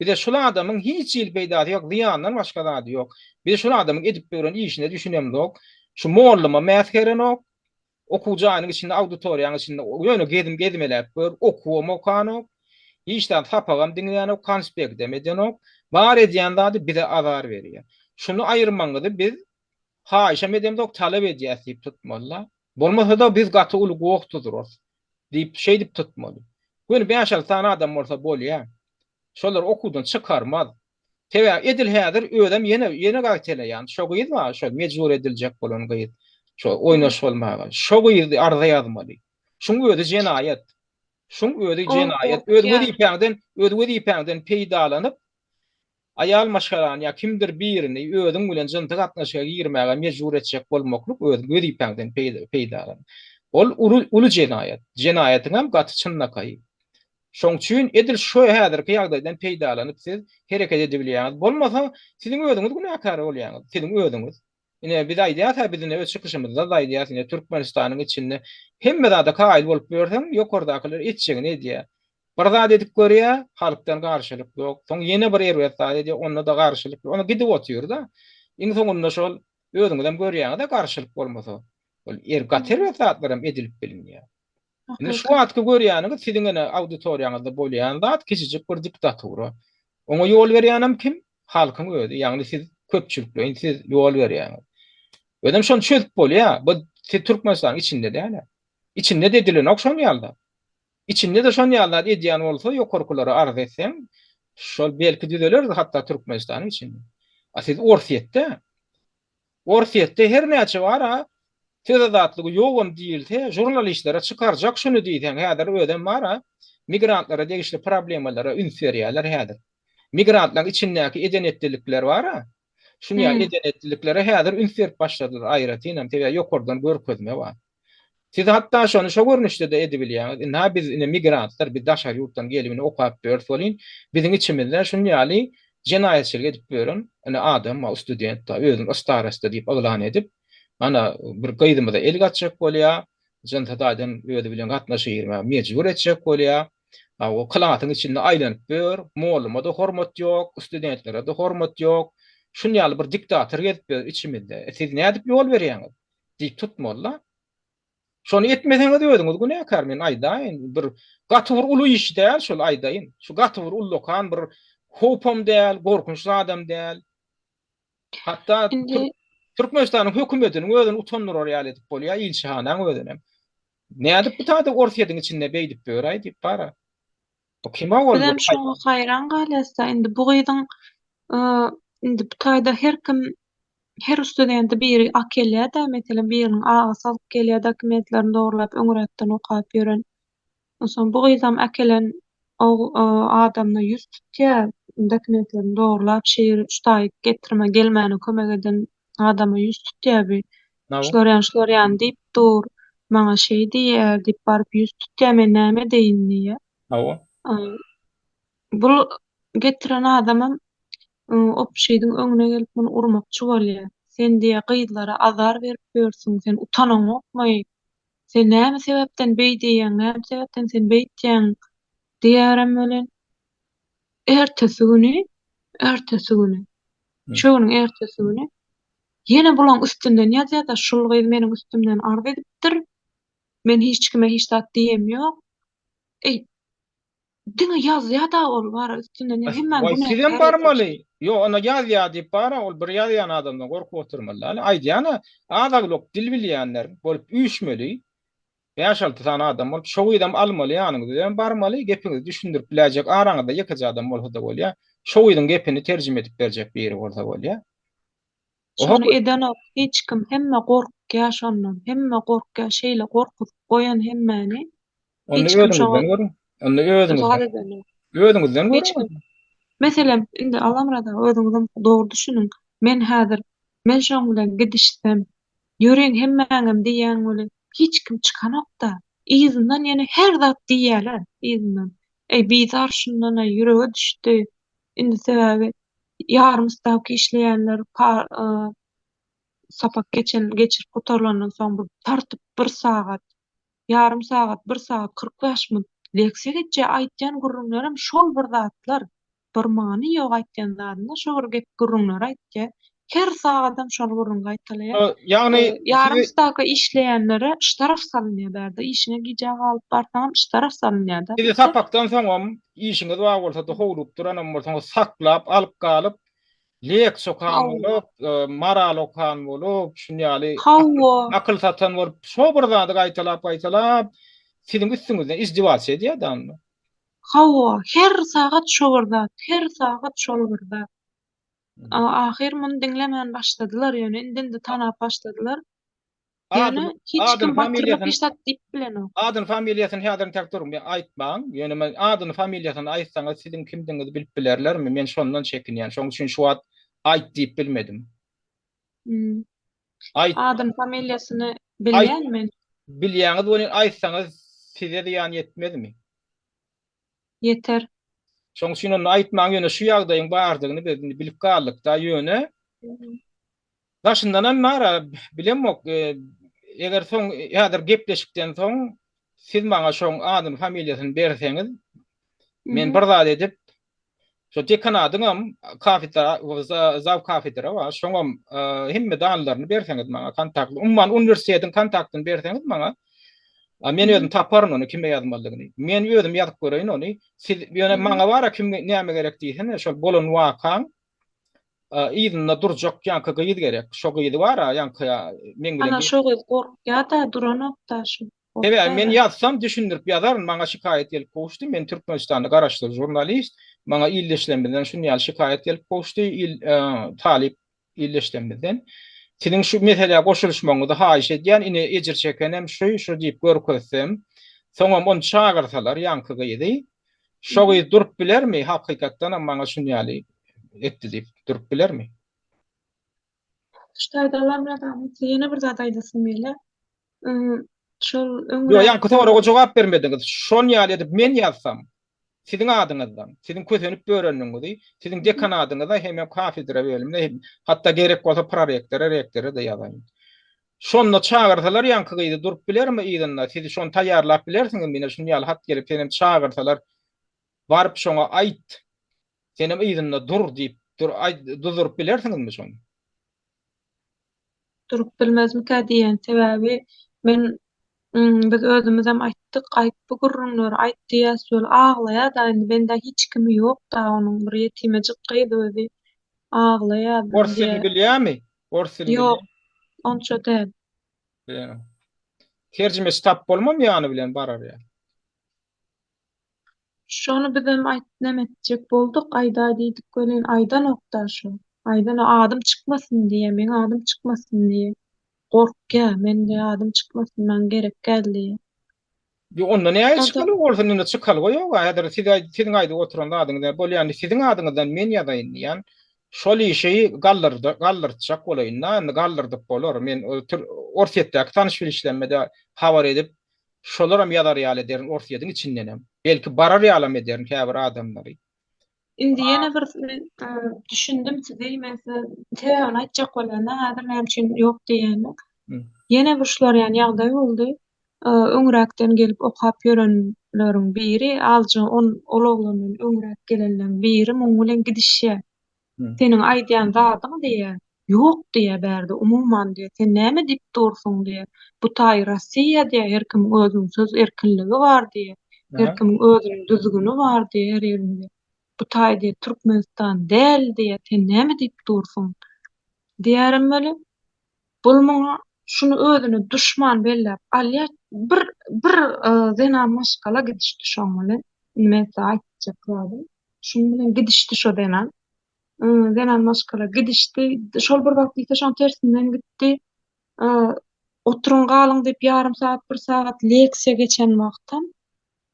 Speaker 1: Bize şu adamyň hiç il peýdasy ýok, ziýandan başga zady ýok. Biz şu adamyň edip beren işine düşünemdik. Şu mollama mäskerenok, okuwjanyň içinde, auditoriýanyň içinde ýöne gedimелеп bir okuwam okanok, hiçden tapagam dinleýänok, konspekt demedinok, bar edýän zady bize azar berýär. Şunu aýyrmaňyzy biz haýşa medemdok talap edýäs diýip tutmalylar. Bolmasa da biz gaty uly gowuk tuturuz diýip şey dip tutmaly. Güni 5 tane adam bolsa bolýar. Şolar okudan çıkarmaz. Tebe edil häzir ödem yene gaýtele ýa-ni şo gyzma şol mejbur ediljek bolan gyz. Şo oynaş bolmaga. Şo gyzy arza ýazmaly. Şuň özi jenaýat. Şuň özi
Speaker 2: O
Speaker 1: jenaýat.
Speaker 2: gorkýar.
Speaker 1: Öz wediýpäňden peýdalanyp aýal maşgaran ýa kimdir birini özüň bilen jynty gatnaşyga girmäge mejbur etjek bolmaklyk öz wediýpäňden peýdalan. Ol uly jenaýat. Jenaýatyň hem gaty çynnakaý. Şoň üçin edil şo häzirki ýagdaýdan peýdalanyp siz hereket edebilýäňiz. Bolmasa siziň özüňiz günäkar bolýaňyz. Siziň özüňiz. Ine biz aýdýas bizine öz çykyşymyzda aýdýas ine Türkmenistanyň içinde hemme zada kaýl bolup görseň ýokardakylar etjegini edýär. Bir zat edip görýär, halkdan garşylyk ýok. Soň ýene bir ýere sadece onda da garşylyk. Ona gidip otýur da. Iň soňunda şol özüňizden görýäňiz da garşylyk bolmasa. Ol gater we zatlarym edilip bilinýär. Ine şu atky görýäniňiz siziň ene auditoriýaňyzda bolýan zat kiçijik bir diktatura. Oňa ýol berýänem kim? Halkyň özi. Ýagny siz köpçülikle siz ýol berýäňiz. Ödem şonu çözüp bolýar. Bu Türkmenistanyň içinde däl. İçinde de edilen ok şonu ýalda. İçinde de şonu ýalda edýän bolsa ýokarkylary arz etseň, şol belki düzeler hatda Türkmenistanyň içinde. Siz Orfiýetde her näçe bar ha, tezatlygy ýogam diýilse, jurnalistlere çykarjak şunu diýsen, häzir ödem bar ha, migrantlara degişli problemalara ünsürýärler häzir. Migrantlaryň içindäki edenetlilikler bar ha, şunu ýa edenetlilikleri häzir ünsürip başladylar aýratynam, tebe ýokardan görkezme bar. Siz hatta şonu şo görnüşde de edebilýäňiz. Ina biz migrantlar bir daşar ýurtdan gelibini okap bersolin, biziň içimizde şunu ýaly jenaýetçilik edip beren, ana adam, ma student da özüň starasta diýip aglan edip, ana bir gaýdymyza el gatjak bolýar, jantadan öýde bilen gatnaşyrma mejbur etjek bolýar. O klatyň içinde aýlanyp ber, molluma da hormat ýok, studentlere de hormat ýok. Şunu ýaly bir diktator edip ber içimizde. Siz nädip ýol berýäňiz? Diýip tutmalylar. Şonu etmeseňiz özüňiz günäkar men aýdaýyn. Bir gatyr uly iş däl şol aýdaýyn. Şu gatyr ullukan bir hopam däl, gorkunçly adam däl. Hatda
Speaker 2: Indi
Speaker 1: Türkmenistanyň hökümetiniň özüni utandyrar edip bolýar, ilçehanaň özüne. Nädip bu taýda orfiýetiň içinde beýdip beýräý diýip bara. O kime bol?
Speaker 2: bilen şoňa haýran galasda indi bu gyzyň indi bu taýda her studenti biri akelýär da meselem biriniň agasy alyp gelýär dokumentlerini dogrulap öňürekden okap beren. Onsoň bu gyzam akelen o adamna ýüz tutýar, dokumentlerini dogrulap şeýer ştaýyk getirme gelmäne kömek eden adama ýüz tutýar bir. Şolary ýany diýip dur, maňa şey diýär diýip baryp ýüz tutýar, men näme diýin diýär.
Speaker 1: Hawa.
Speaker 2: Bu getiren adamam op şeýdiň öňüne gelip muny urmakçy bolýar. Sen diýe gyzlara azar berip ýörsiň, sen utanaň okmy? Sen näme sebäpden beýdýän, näme sebäpden sen beýtýän diýärem bilen. Ertesi güni, şoňyň ertesi güni ýene bulan üstünden ýazýar da şol gyz meniň üstümden arz edipdir. Men hiç kime hiç zat diýem ýok. Diňe ýazýar da ol bar üstünden hemmen
Speaker 1: Vay
Speaker 2: bunu
Speaker 1: sizem barmaly. Yo ona ýazýar diýip bara ol bir ýazýan adamdan gorkup oturmaly. Aýdýany azaglok dil bilýänler bolup üýşmeli. 5-6 tane adam bolup şo ýydam almaly ýanyňyzda barmaly, gepiňizi düşündirip biläjek, araňyzda ýekiji adam bolsa da bolýar. Şo ýydyň gepini terjime edip berjek biri bolsa bolýar.
Speaker 2: şonu eden ok hiç kim hemme gorkýar şondan, hemme gorkýar şeýle gorkup goýan hemmeni.
Speaker 1: Onu
Speaker 2: Hiç kim
Speaker 1: özüňizden görün. Onu özüňizden
Speaker 2: Hiç
Speaker 1: görün.
Speaker 2: kim. Meselem indi alamrada özüňizden dogry düşünüň. Men häzir men şoň bilen gidişsem, ýöreň hemmäňem diýýän bilen hiç kim çykanokda. Izinden ýene her zat diýýärler, izinden. Bizar şundan ýürege düşdi. Indi sebäbi ýarym stavka işleýänler sapak geçirip gutarlandan soň bir tartyp 1 sagat, ýarym sagat, 1 sagat 45 minut leksiýa geçýär. Aýtjan gurrunlarym şol bir zatlar. Bir many ýok aýtjan zatynda şo bir gep gurrunlar aýtja. Her sagatdan şol gurrunga aýtalýar.
Speaker 1: Ýagny
Speaker 2: Ýarym stavka işleýänlere ştaraf salynýar berdi. İşine gije galyp barsaňam ştaraf salynýar da.
Speaker 1: sizi sapakdan soňam işiňiz bar bolsa da howlup duranam bolsa saklap alyp galyp lek sokan
Speaker 2: Hawa,
Speaker 1: bolup, maral okan bolup, şunýaly
Speaker 2: hawa,
Speaker 1: akıl satan bolup, şo bir zady gaýtalap, siziň üstüňizden izdiwaç edýär adam.
Speaker 2: hawa, her sagat şogurda, her sagat şolgurda. Ahir muny diňlemän başladylar, ýöne indin de tanap başladylar. Ýöne
Speaker 1: Adın,
Speaker 2: hiç
Speaker 1: adın
Speaker 2: kim batyrlyp
Speaker 1: familyasyny,
Speaker 2: işlat diýip bilenok.
Speaker 1: adın familyasyny häzir täkdirim aýtmaň. Ýöne men adyn familyasyny aýtsaňyz siziň kimdiňizi bilip bilerlermi? Men şondan çekinýän. Şoň üçin şu wagt aýt diýip bilmedim.
Speaker 2: Hmm.
Speaker 1: Aýt,
Speaker 2: Adın familyasyny
Speaker 1: aýt
Speaker 2: bilýänmi?
Speaker 1: bilýäňiz boluny aýtsaňyz size diýän ýetmezmi?
Speaker 2: Yeter.
Speaker 1: Şoň üçin onu aýtmaň ýöne şu ýagdaýyň bardygyny bilip galdykda ýöne daşyndan nara bilemok, eger soň häzir gepleşikden soň siz maňa şoň adyn familyasyny berseňiz, men bir zat edip şo dekan adyňam kafedra zaw kafedra wa şoňam himme danlaryny berseňiz maňa kontaktly umman uniwersitetiň kontaktyny berseňiz maňa, men özüm taparyn onu kime ýazmalygyny. Men özüm ýazyp göreýin onu. Siz ýöne maňa bara kim näme gerek diýsen, şol bolan wakaň ýygyna durjak ýanky gyýdy gerek. Şo gyýdy bara ýanky men bilen.
Speaker 2: Ana şo göz gorkýa da duranokda şu.
Speaker 1: Evet, men ýatsam düşündirip ýazaryn, maňa şikaýet gelip goşdy. Men Türkmenistanda garaşdyr jurnalist, maňa illeşlemeden şunýal şikaýet gelip goşdy, talip illeşlemeden. Siziň şu meseleye goşulmaňyzy haýyş edýän, ine ejir çekenem şu diýip görkezsem, soňam onu çağırsalar ýanky gyýdy. Şo gyýdy durup bilermi? Hakykatdan maňa şunýaly etdi diýip durup bilermi?
Speaker 2: Ştaýdalar bilen ýene bir zat aýdasym gelýär. Şol
Speaker 1: Yo,
Speaker 2: öňre
Speaker 1: ýanky toňra jogap bermediňiz. Şonýaly edip men ýazsam, siziň adyňyzdan, siziň kösenip börenliňizi, siziň dekan adyňyza hem kafedra bölümine, hatda gerek bolsa prorektere de ýazaýyn. Şonda çağırsalar ýanky gyýdy durup bilermi ýygyna? Siz şonu taýýarlap bilersiňiz, mene şunýaly hat gelip senem çağırsalar, baryp şoňa aýt, senem ýygyna dur diýip, durup bilersiňizmi şonu?
Speaker 2: durup bilmezmika diýen sebäbi men biz özümüz hem aýtdyk, aýtdy gurrunlar, aýtdy ýa-sol aglaýar da indi bende hiç kimi ýok da onuň bir ýetimejik gyýdy özi aglaýar
Speaker 1: Ors dilini bilýärmi? Ors dilini
Speaker 2: ýok, onça däl.
Speaker 1: bilýär. Terjimesi tap bolmam ýany bilen barar ýa.
Speaker 2: Şonu bizim nemetjek bolduk, aýda diýdik gölen aýdan okda şu. Aýdan adım çykmasyn diýe, men adım çykmasyn diýe. Gorkýa, mende adım çykmasyn, men gerek geldi.
Speaker 1: Yo, onda ne aýy
Speaker 2: Onda-
Speaker 1: çykaly bolsa ne çykaly goýok. Häzir siziň aýdy oturan adyňyzda bolýan, siziň adyňyzdan men ýazaýyn ýan. Şol işi gallyrtjak bolaýyn, gallyrdyp bolar. Men orsiýetdäki tanyş bilişlenmede habar edip şolaram ýazar ýaly derin orsiýetiň içindenem. Belki barar ýalam ederin häzir adamlary.
Speaker 2: Indi ýene bir düşündim sizi, mesela teýan aýtjak bolana, häzir näme üçin ýok diýeni.
Speaker 1: Hı.
Speaker 2: Ýene bir şular ýani ýagdaý boldy. Öňräkden gelip okap ýörenleriň biri, alja ol oglanyň öňräk gelenleriň biri muň bilen gidişýär.
Speaker 1: Hı.
Speaker 2: Seniň aýdýan zadyň diýär. Ýok diýär bärde, umumman diýär. Sen näme diýip dursun diýär. Bu taý Rossiýa diýär, her kim özüň söz erkinligi bar diýär. Her kim özüniň düzgünü bar diýär her ýerinde. Bu taý diýär Türkmenistan däl diýär. Sen näme diýip dursun? Diýärim beli. Bul muňa şunu özüne düşman bellep alýar. Bir zenan maşgala gidişdi şoň bilen. Näme aýtjak boldy. Şunu bilen gidişdi şo denan. Zenan maşgala gidişdi. Şol bir wagt şoň tersinden gitdi. Oturun galyň diýip ýarym saat, 1 saat leksiýa geçen wagtdan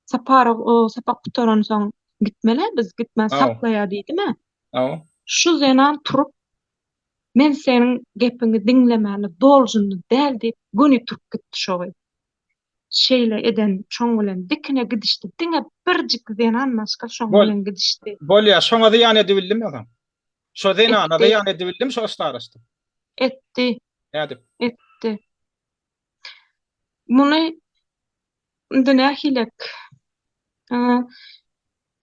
Speaker 2: sapak gutaran soň gitmeli, biz gitmän
Speaker 1: Aw.
Speaker 2: saklaýa diýdimi?
Speaker 1: Aw.
Speaker 2: Şu zenan turup men seniň gepiňi diňlemäni doljundy däl diýip göni turup gitdi şoňy. Şeýle eden şoň bilen dikine gidişdi. Diňe birjik zenan maşgal şoň
Speaker 1: Bol-
Speaker 2: bilen gidişdi.
Speaker 1: Bolýar, şoňa da ýany edebildim adam. Şo zenana da
Speaker 2: Etdi.
Speaker 1: ýany edebildim, şo starasty.
Speaker 2: Etdi.
Speaker 1: Nädip?
Speaker 2: Muny nähilek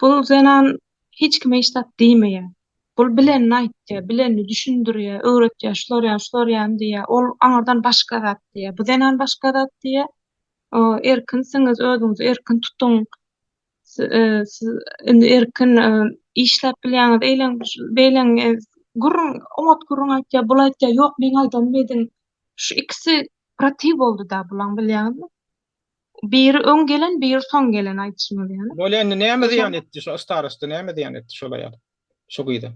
Speaker 2: bul zenan hiç kime iştat diýmeýär. Bul bilen aýtdy, bilen düşündirýär, öwretýär, şular ýan diýär. Ol aňardan başga zat diýär. Bu zenan başga zat diýär. Erkinsiňiz, özüňizi erkin tutuň. Siz indi erkin işläp bilýäňiz, beýleň Gurrun, oňat gurrun aýtja, bul aýtja, ýok meň aldanmadyň. Şu ikisi protiv boldy da bulan bilýärmi? Biri öň gelen, biri soň gelen aýdyşmy ýa-ni.
Speaker 1: Böyle indi näme
Speaker 2: Eşem
Speaker 1: diýen etdi şu starosty, näme diýen etdi şol aýal. Şu gyýda.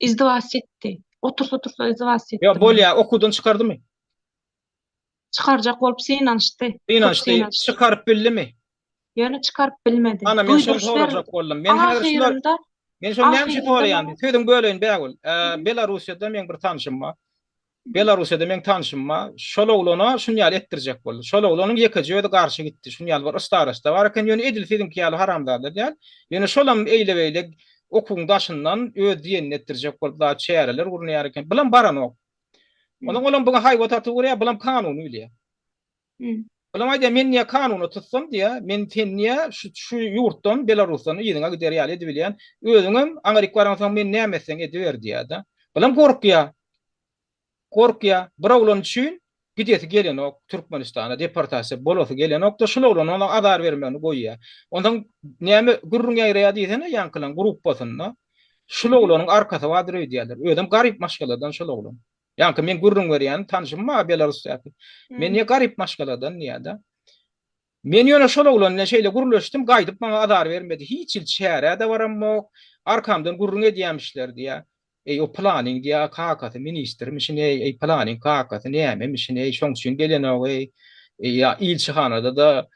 Speaker 2: izdivas etdi. Otursa izdivas
Speaker 1: Ya
Speaker 2: etdi meni.
Speaker 1: bolýa okudan çykardymy?
Speaker 2: Çykarjak bolup synanşdy. Köp
Speaker 1: Inançdy,
Speaker 2: synanşdy.
Speaker 1: çykaryp bildimi?
Speaker 2: Ýöne çykaryp bilmedi.
Speaker 1: Ana men şonu
Speaker 2: Duýduruş berdi.
Speaker 1: sorajak boldum. Men häzir şunlar
Speaker 2: Ahyrynda
Speaker 1: men şonu näme
Speaker 2: ahyrynda
Speaker 1: soraýan? Söýdüm böleýin bägül. Belarusiýada men bir tanşym bar. Belarusiýada men tanşym bar. Şol oglana şunýal etdirjek boldy. Şol oglanyň ýeki jöwedi garşy gitdi. Şunýal bar starosty bar eken ýöne edilsedim ki ýaly haramdar diýär. Ýöne şolam eýle-eýle okuň daşyndan öz diýenini etdirjek boldy. Da çäreler gurunýar eken. Bilen baran ok. Onuň olam buga haýwat aty görýär, bilen kanuny bilýär. Olam aýdýar men niýe kanuny tutsam diýär, men sen niýe şu ýurtdan Belarusdan ýygyňa gider ýaly edibilýän, özüňem Amerika baraňsaň men nämeseň ediber diýär da. Bilen korkýar. Korkýar. Bir oglan üçin gidesi gelen ok Türkmenistana deportasiýa bolasy gelen ok da şol oglan ona azar bermegini goýýar. Ondan näme gurrun ýaýraýa diýsene ýankylan gruppasyna şol oglanyň arkasy wadyr diýerler. Ödem garyp maşgaladan şol oglan. Ýanky men gurrun berýän tanşym ma Belarusda. Men niýe garyp maşgaladan niýe-de? Men ýöne şol oglan näşeýle gurulýaşdym, gaýdyp maňa azar bermedi. Hiç il çäre-de baramok, arkamdan gurrun edýämişler diýär. O planning diýär kakasy ministermişin planning kakasy nämemişin şoň üçin gelen ýa ilçihanada da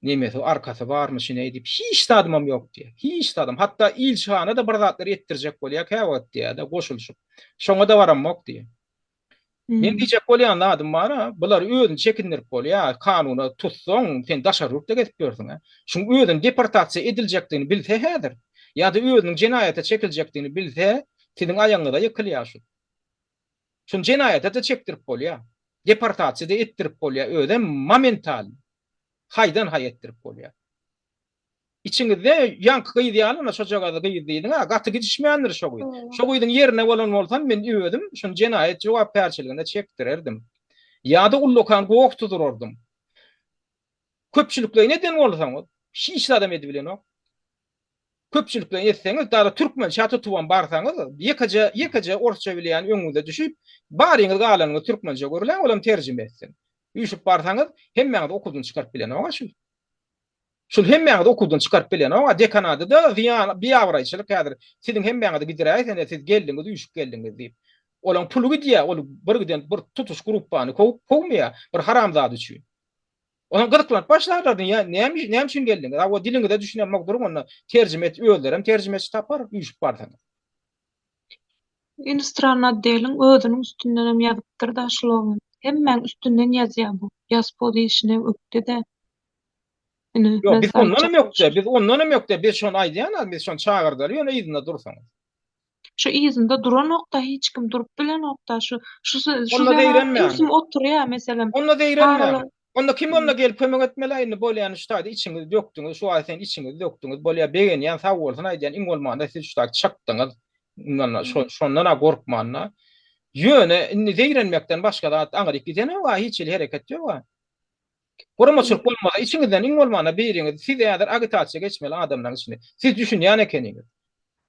Speaker 1: nemesi arkasy barmışyn diýip hiç tadymam ýok diýär. Hiç tadym. Hatda ilçihanada bir zatlar etdirjek bolýar käwat diýär de goşulşyp. Şoňa da baramok diýär. Men diýjek bolýan adam bar, bular özüni çekindirip bolýar, kanuny tutsaň sen daşa rurda getip görsiň. Şuň özüni deportasiýa ediljekdigini bilse häzir, ýa-da özüniň jenaýata çekiljakdigini bilse, senin aýaňyňda ýykylýar şu. Şun jenaýata da çekdirip bolýar. Deportasiýa da etdirip bolýar, özem momental. Haýdan haý etdirip bolýar. İçiňizde ýanky gyýdýalyna şojaga da gyýdyň, gaty gidişmeýändir şo gyýdy. Şo gyýdyň ýerine bolan bolsam men özüm şun jenaýat jogapkärçiligine çekdirerdim. Ýa-da ullokan gowuk tudurardym. Köpçülikle neden bolsaňyz, hiç adam edibilen ok. Köpçülikle etseňiz, da türkmen şaty tuwan barsaňyz, ýekaja orsça bilýän öňüňize düşüp, baryňyz galanyňy türkmençe görülen, olam terjime etsin. Ýüşüp barsaňyz, hemmeňiz okudan çykaryp bilen ok şu. Şol hemmeňiz okudan çykaryp bilen ok, dekanada da biýabraýçylyk häzir. Siziň hemmeňiz gidiräýsen, siz geldiňiz, ýüşüp geldiňiz diýip. Olam pulu gidýär, ol bir tutuş gruppany kowmaýar, bir haramzat üçin. Olam gıdıklanıp başlarlardı ya, näme üçin geldiň? O diliňizde düşünýänmek durum, onu terjime et, öldürem, terjimeçi tapar, ýüşüp barsaň.
Speaker 2: Inostrana deliň özüniň üstündenem ýazypdyr da şol. Hemmeň üstünden ýazýar bu. Ýazpody işine ökde de.
Speaker 1: Yo, biz ondan ýokda, biz şonu aýdýan, biz şonu çagyrdylar, ýöne ýygyna dursaň.
Speaker 2: Şu izinde duran nokta hiç kim durup bilen nokta şu
Speaker 1: Onda değirenmeýän.
Speaker 2: Kim oturýar meselem.
Speaker 1: Onda değirenmeýän. Onda kim onda gelip kömek etmeleýini bolýan ştaýda içiňiz dökdüňiz, şu aýsyn içiňiz dökdüňiz, bolýar begen ýa sag bolsun aýdýan iň bolmanda siz ştaýda çakdyňyz. Şondan gorkmanna. Ýöne değirenmekden başga da aňyryp giden wa hiç il hereket ýok. Goramaçylyk bolmasa içiňizden iň bolmanda beriňiz, siz ýa-da agitasiýa geçmeli adamlaryň içinde. Siz düşünýän ekeniňiz.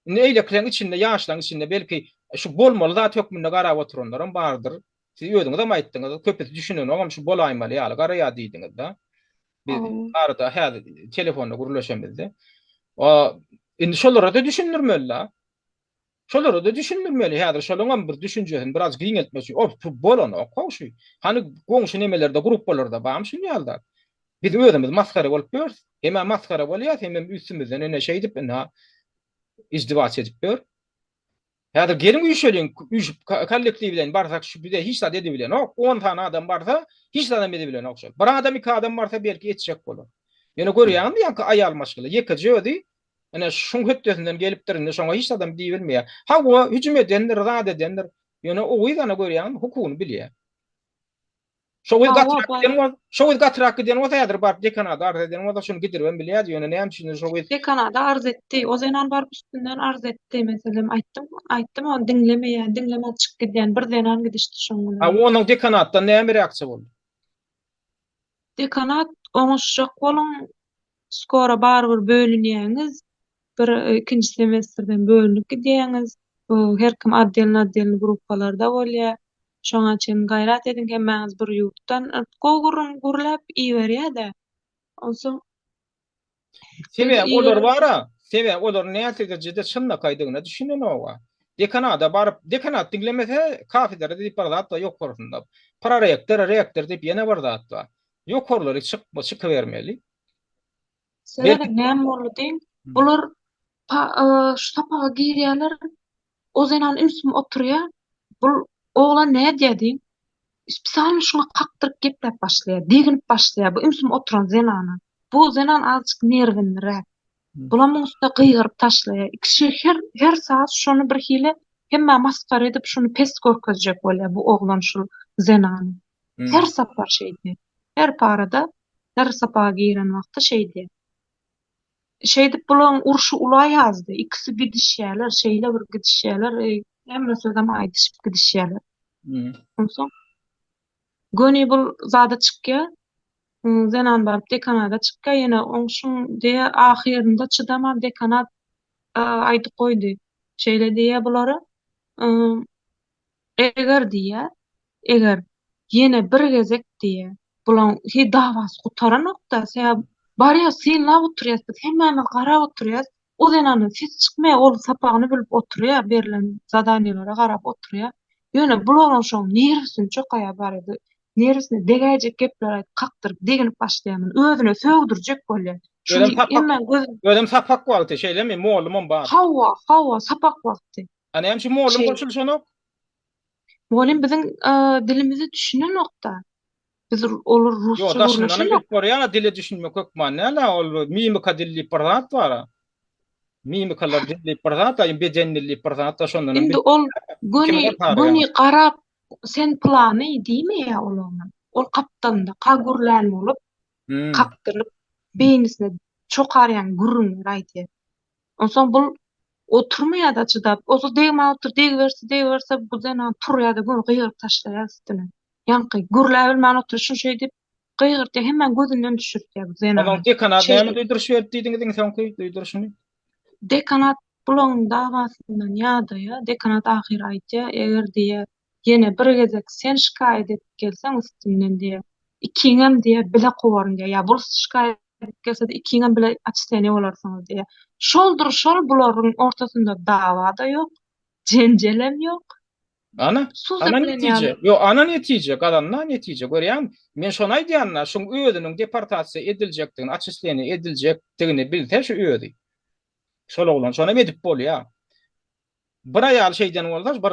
Speaker 1: Neýlekleň içinde, ýaşlaryň içinde belki şu bolmaly zat hökmünde garap oturanlar bardyr. Siz ýöňiňizde aýtdyňyz, köpüsi düşünýän ogam şu bolaýmaly ýaly garaýa diýdiňiz da. Biz arada häzir telefonda gurulşamyzda. Indi şolara da düşündirmeli. Şolara da düşündirmeli. Häzir şolaňam bir düşünjesini biraz giňeltmek üçin, bolan okşy. Hani goňşy nemelerde, gruppalarda barmy şunýalda. Biz özümiz maskara bolup görüş. Hem maskara bolýar, hem üstümizden ene şey edip, izdivas edip gör. Häzir gelin ýüşeliň, kollektiw bilen barsak şu bize hiç da dedi bilen ok, 10 tane adam barsa hiç da dedi bilen ok. Bir adam, iki adam barsa belki etjek bolar. Ýöne görýärmi ýa-da aýal maşgyly, ýeke jödi. Ana şuň höttesinden gelipdir, şoňa hiç adam diýip bilmeýär. Ha bu hüjüm edenler, rad edenler, ýöne o ýa-da görýärmi hukuny bilýär. Şowy gatrak eden bolsa ýa-da bar dekanada arz eden bolsa şunu gidirben bilýär, ýöne näme üçin şowy
Speaker 2: dekanada arz etdi. O zenan barıp üstünden arz etdi meselem. Aýtdym, o dinlemeýär, dinleme çyk gidýän bir zenan gidişdi şoň.
Speaker 1: Ha onuň dekanatdan näme reaksiýa boldy?
Speaker 2: Dekanat oňuşjak bolan skora barbyr bölünýäňiz, bir ikinji semestrden bölünip gidýäňiz. Her kim addelin gruppalarda bolýar. Şoňa çyn gaýrat edin hemmäňiz bir ýurtdan gurlap iýerýär-de. Onsoň biz
Speaker 1: Olar bara, olar näçe derejede çynna kaýdygyna düşünen owa. Dekanada barıp, dekanat dinlemese kafirlere diýip bardat da ýok korunda. Para reaktor diýip ýene bardat da. Ýok korlary çykybermeli.
Speaker 2: sebäbi näme boldy? Bular şu sapaga girýärler, o zenan ünsüm oturýar. Bu oglan näde diýdi? Spesial şuna kakdyryp geplep başlaýar, deginip başlaýar bu ünsüm oturan zenana. Bu zenan azıcık nervinli. Bulamyň üstüne gyýryp taşlaýar. Kişi her saat şonu bir hile hemme maskara edip şunu pes görkezjek bolýar bu oglan şu zenany. Her sapar şeydi. Her parada her sapaga giren wagtda şeydi. Şeydi bulan urşu ulay yazdı. İkisi gidişýärler, şeyle bir gidişýärler. Hemme sözüm aýdyşyp gidişýärler. Onsoň göni bul zada çykýar. Zenan barıp dekanada çykýar. Ýene oňşun diýe ahirinde çydamam dekanat aýdyp goýdy. Şeýle diýe bulary eger ýene bir gezek diýe bulan dawasy gutaranokda sebäp barýa sen lap oturýarsy hemmämiz garap oturýar. O zenany ses çykmaý ol sapagyny bilip oturýar, berilen zadaniýlara garap oturýar. Ýöne bularyň şoň nerwsini çökaýar barady. Nerwsini degäjek gepler aýdyp kakdyryp deginip başlaýarmyn. Özüne söwdürjek bolýar.
Speaker 1: Ödem sapak wagty şeýlemi mollumam bar.
Speaker 2: Hawa sapak wagty.
Speaker 1: Ana hem şu mollum goşulşanok.
Speaker 2: Mollum biziň dilimizi düşünen nokta. Biz olur rusça
Speaker 1: görnüşen. Yo, daşynanyň dili düşünmek kökman. Näle ol mimika dilli parat bar. Mimikalar dilli parat, bedenli parat da şondan.
Speaker 2: Indi ol göni garap sen plany diýme ýa olanyň. Ol kapdanda kagurlan bolup kakdyryp beýnisine çokaryan gurun raýtdy. Onsoň bul oturmaýar da çydap, oso degiverse bu zenan turýar-da göni gyýryp taşlaýar üstüne. Ýanky gurlap bilmän oturşy şey diýip gyýrdy hemmen gözünden düşürýär bu zenan.
Speaker 1: Ama dekanat näme duýduryş berdi diýdiňiz soňky duýduryşyny?
Speaker 2: Dekanat bulan dawasyndan ýa dekanat ahir aýtdy eger diýe ýene bir gezek sen şikaýet edip gelseň üstünden diýe ikiňem diýe bile gowaryn diýe ýa bul şikaýet edip gelse de ikiňem bile açyklany bolarsyňyz diýe. Şol bularyň ortasynda dawa da ýok, jenjelem ýok.
Speaker 1: Ana netice. Yo, ana netice, gadanna netice. Görýän, men şonu aýdýanna, şoň özüniň deportasiýa ediljekdigini, açyklany ediljekdigini bilse şu özi. Şol oglan şonu edip bolýar. Bir aýal şeyden bolsa,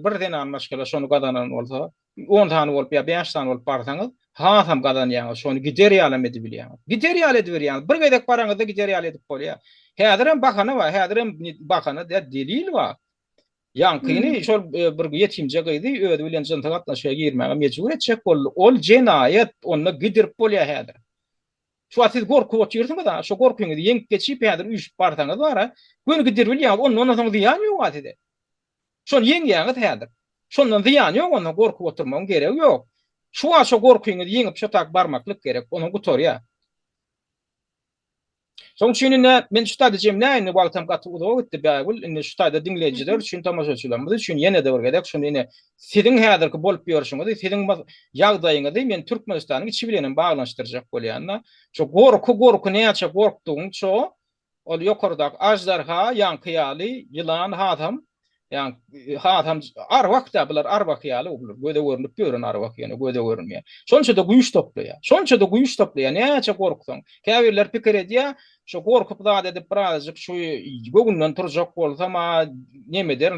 Speaker 1: bir dene anlaşyla şonu gadanan bolsa, 10 tane bolup ýa 5 tane bolup barsaňyz, hasam gadanýar, şonu gider ýalam edip bilýär. Gider ýal edip berýär. Bir gedek baraňyzda gider ýal edip bolýar. Häzirem bakana we häzirem bakana delil bar. Ýankyny şol bir ýetimje gyzy özi bilen jynta gatnaşyga girmäge mejbur etjek boldy. Ol jenaýat, onda giderip bolýar häzir. Şu siz gorkup oturýarsyňyz da, şu gorkuňyzy ýeňip geçip häzir üýşüp barsaňyz bara, göni gider bilýär, ondan soň ziýan ýok atide. Şol ýeňýäňiz häzir. Şondan ziýan ýok, ondan gorkup oturmagyň geregi ýok. Şu gorkuňyzy ýeňip şotak barmaklyk gerek, onu gutorýar. Soň şunyna men şu taýda jemläni wagtam gatyp gitdi bägul, indi şu taýda dinleýijiler üçin tamaşaçylarymyz üçin ýene de bir gedek şunu ine siziň häzirki bolup ýörüşiňizi, siziň ýagdaýyňyzy men Türkmenistanyň içi bilen baglanşdyrjak bolýanna. Şu gorku näçe gorkdyň şu ol ýokardak ajdarha, ýankyýaly, ýylan, hatam, ýani hatam arwak da bular arwak ýaly bolur. Göde görünip görün arwak ýene göde görünmeýär. Şonça da güýç toplaýar. Näçe gorkdyň. Käbirler pikir edýär. Şu gorkup da edip birazjyk şu gögünden turjak bolsa ma neme der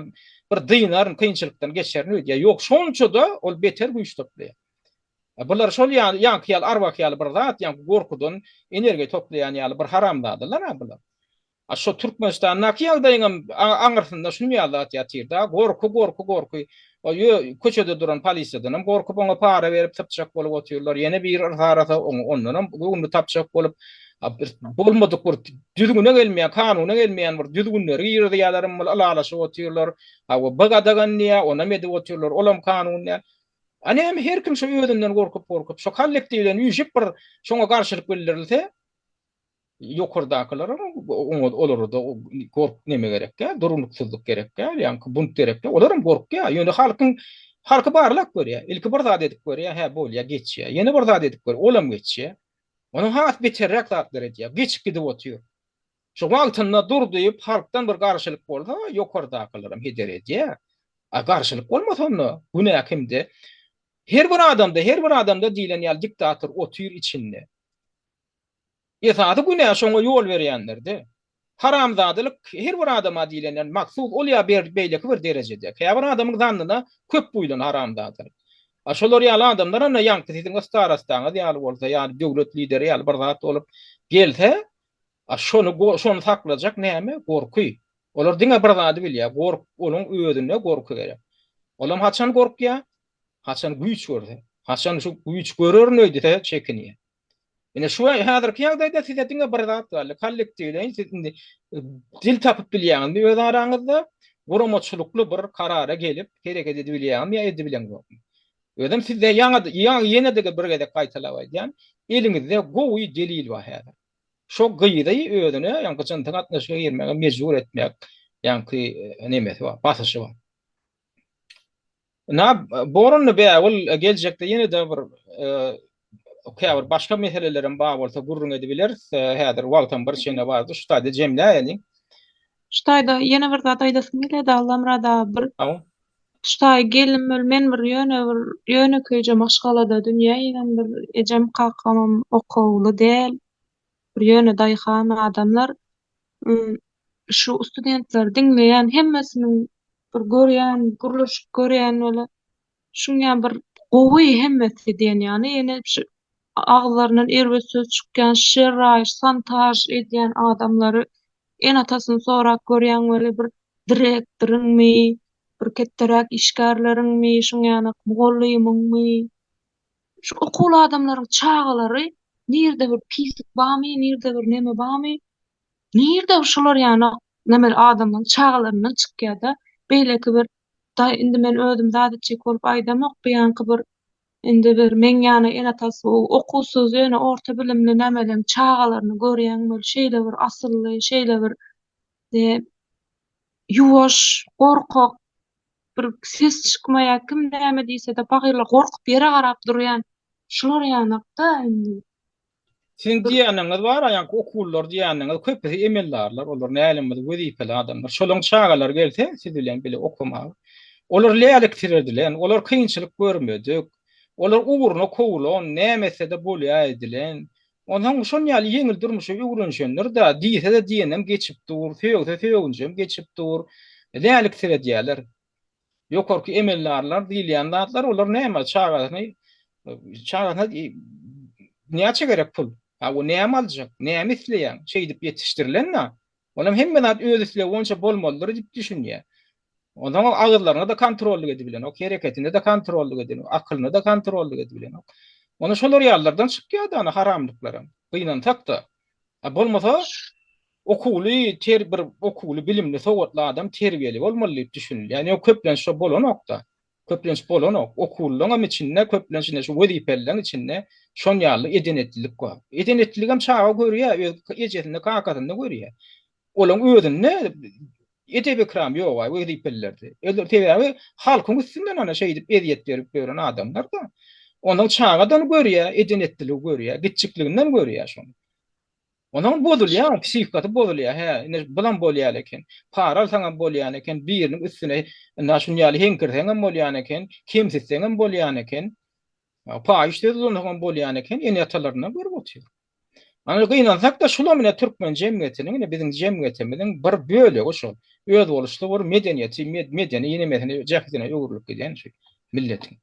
Speaker 1: bir dynar kynçylykdan geçerini öýdýär. Ýok, şonça da ol beter güýç toplaýar. Bular şol ýankyýal arwak ýaly bir zat, ýani gorkudan energiýa toplaýan ýaly bir haramdadylar bular. Şu Türkmenistan nakýagdaýyňam aňyrsynda şunu ýaly ýatyrda, gorku. O köçede duran polisiýadan gorkup oňa para berip tapjak bolup oturýarlar. Ýene bir harata ondan göwünde tapjak bolup bolmadyk bir düzgüne gelmeýän, kanuna gelmeýän bir düzgünleri ýerdiýärlerim alalaşyp oturýarlar. Hawa bagadagan niýe, ona medip oturýarlar, olam kanun niýe. Ana hem her kim şu öýünden gorkup, şu kollektiwden üýşip bir şoňa garşylyk bildirilse, Ýokardakylary olary da gork neme gerek ya, durumluksuzluk gerek ya, ýani bunt gerek ya, olaram gork ya. Ýöne halky barlak görýär. Ilki bir zat edip görýär, ha bolýa geçýär. Ýene bir zat edip görýär, olam geçýär. Onuň hat beterrek zatlar edýär. Geçip gidip otuýar. Şu wagtynda durdyp halkdan bir garşylyk bolsa, ýokardakylary heder edýär. A garşylyk bolmasa onda günä kimde? Her bir adamda diýlen ýaly diktator otuýur içinde. Ýa-da günä şoňa ýol berýänlerdi. Haramzadylyk her bir adama diýlenen maksud olýa beýleki bir derejede. Her bir adamyň zandyna köp buýlan haramzadylyk. Şolar ýaly adamlar ana ýanky siziň starastanyň ýaly bolsa, ýaly döwlet lideri ýaly bir zat bolup gelse, şonu saklajak näme? Gorky. Olar diňe bir zady bilýär, gork olaň özüne gorky gerek. Olam haçan gorkýar? Haçan güýç görse. Haçan şu güýç görürnöýdi-de çekinýär. Ine şu häzirki ýagdaýda size diňe bir zat bar. Kollektiwden sizin dil tapyp bilýäňiz öz araňyzda guramaçylykly bir karara gelip hereket edip bilýäňiz ýa edip bilen. Özüm sizde ýene de bir gede gaýtalap aýdýan, eliňizde gowy delil bar häzir. Şo gyýdy özüne ýa-ni çyntyň atnaşyga girmäge mejbur etmek, ýa-ni nemesi bar, basışy bar. Borunny bäwul geljekde ýene de bir okýar başga meselelerim bar bolsa gurrun edebiler. Häzir wagtym bir şeňe bardy. Şu taýda jemläýäni.
Speaker 2: Ştaýda ýene bir zat aýdasym geldi, Allamrada bir
Speaker 1: Tamam.
Speaker 2: ştaý gelim men bir ýöne köýje maşgalada dünýä ýene bir ejem kakam okowly del, bir ýöne daýhan adamlar şu studentler diňleýän hemmesiniň bir görýän, guruluşyp görýän bolu şuňa bir gowy hemmesi diýen ýani ýene şu aglarynyň erbet söz çykýan şerraýy, santaj edýän adamlary en atasyny sorak görýän bolu bir direktoriňmi, bir ketderek işgärleriňmi, şuňa mogollyjymyňmy, şu okul adamlaryň çağalary nirde bir pislik barmy, nirde bir neme barmy, nirde şolar ýani neme adamlaryň çağalarynyň çykýar-da beýleki bir indi men özüm zadetçik bolup aýdamok ýanky bir indi bir men ýany en atasy okuwsuz ýöne orta bilimli nämeleň çağalaryny görýän bol şeýle bir asylly, şeýle bir ýuwaş, gorkak, bir ses çykmaýar, kim näme diýse-de bagyrla gorkup ýere garap durýan şolar ýanakda indi.
Speaker 1: Sizin diýäniňiz bar, ýa-ni okullar diýäniňiz köpüsi emellarlar, olar nälimde wezipeli adamlar. Şolaň çağalar gelse, siz bilen bile okumak. Olar leýektirdiler, olar kynçylyk görmedik. Olar ugurna kowulan, nämese de bolýa edilen. Ondan şol ýaly ýeňil durmuşy öwrenşenler da diýse de diýenem geçip dur, feýöňjem geçip dur. Leýektir edýärler. Ýokarky emellarlar diýilýän zatlar olar näme çağalarny näçe gerek pul? Ha o näme aljak? Näme isleýän? Şeý dip ýetişdirilen-na. Olam hemme zat öz isleýän onça bolmalydyr diýip düşünýär. Ondan agyrlaryny da kontrolly edebilen, o hereketini de kontrolly edebilen, akylyny da kontrolly edebilen. Ona şolar ýallardan çykýar da haramlyklary. Gynan takda. Bolmasa okuly bilimli sowatly adam terbiyeli bolmaly diýip düşünýär. Ýani o köplenç şo bolanokda. Köplenç bolanok. Okullaryň içinde köplençine şu wezipeleriň içinde şon ýaly edenetlilik bar. Edenetlilik hem çağa görýär, ejesinde kakatyny görýär. Olaň özüne edep ikram ýok wa wezipelerde. Eler tebiäbi halkyň üstünden ana şeý dip eziýet berip gören adamlar da onuň çağadan görýär, edenetlilik görýär, gitçikliginden görýär şonu. Onuň bozulýar, psihikaty bozulýar. Ine bilen bolýar eken, para alsaňam bolýar eken, biriniň üstüne naşunýaly henkirseň hem bolýar eken, kimsizseň hem bolýar eken, paýşde zulunýan bolýar eken, ene atalaryna görüp otýar. Ana gynansak da şular mene türkmen jemgyýetiniň, biziň jemgyýetimiziň bir bölegi şol. Öz boluşly bir medeniýeti, medeni ýenemesine jahydına öwrülip giden şu milletiň.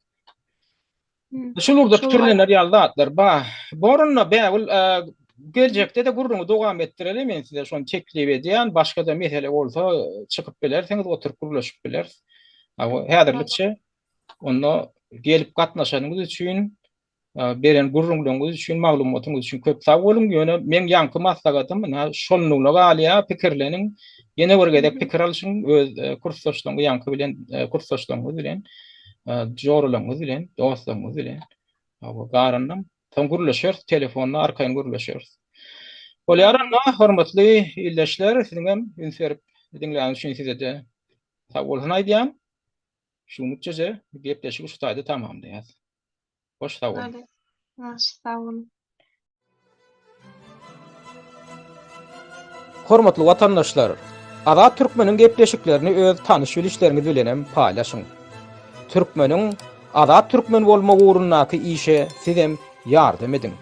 Speaker 1: Şolurda pikirlenler ýaldatlar. Borunna bäwul geljekde de gurruny dowam etdirelim, men size şonu teklip edýän, başga da mesele bolsa çykyp bilersiňiz, oturup guruluşyp bilersiz. Häzirlikçe onu gelip gatnaşanyňyz üçin, beren gurrunlygyňyz üçin, maglumatyňyz üçin köp sag bolun. Ýöne men ýanky maslahatym şolnuňla galya pikirleniň, ýene bir gedek pikir alşyň öz kursdaşlaryň ýanky bilen, kursdaşlaryň bilen, jorularyň bilen, dostlaryň bilen. Garanyň tam guruluşýar, telefonna arkaýyn guruluşýar. Bolýarna hormatly illeşler, siziň hem ünsürip dinleýän üçin size de sag bolsun aýdýam. Şunuçça gepleşik şu taýda tamamlaýar. Hoş sag bolun.
Speaker 2: Öyle. Sağ olun.
Speaker 1: Hormatly watandaşlar, Azat Türkmeniň gepleşiklerini öz tanyş bilişleriniz bilenem paýlaşyň. Türkmeniň Azat Türkmen bolmagy ugrundaky işe sizem ýardam edin.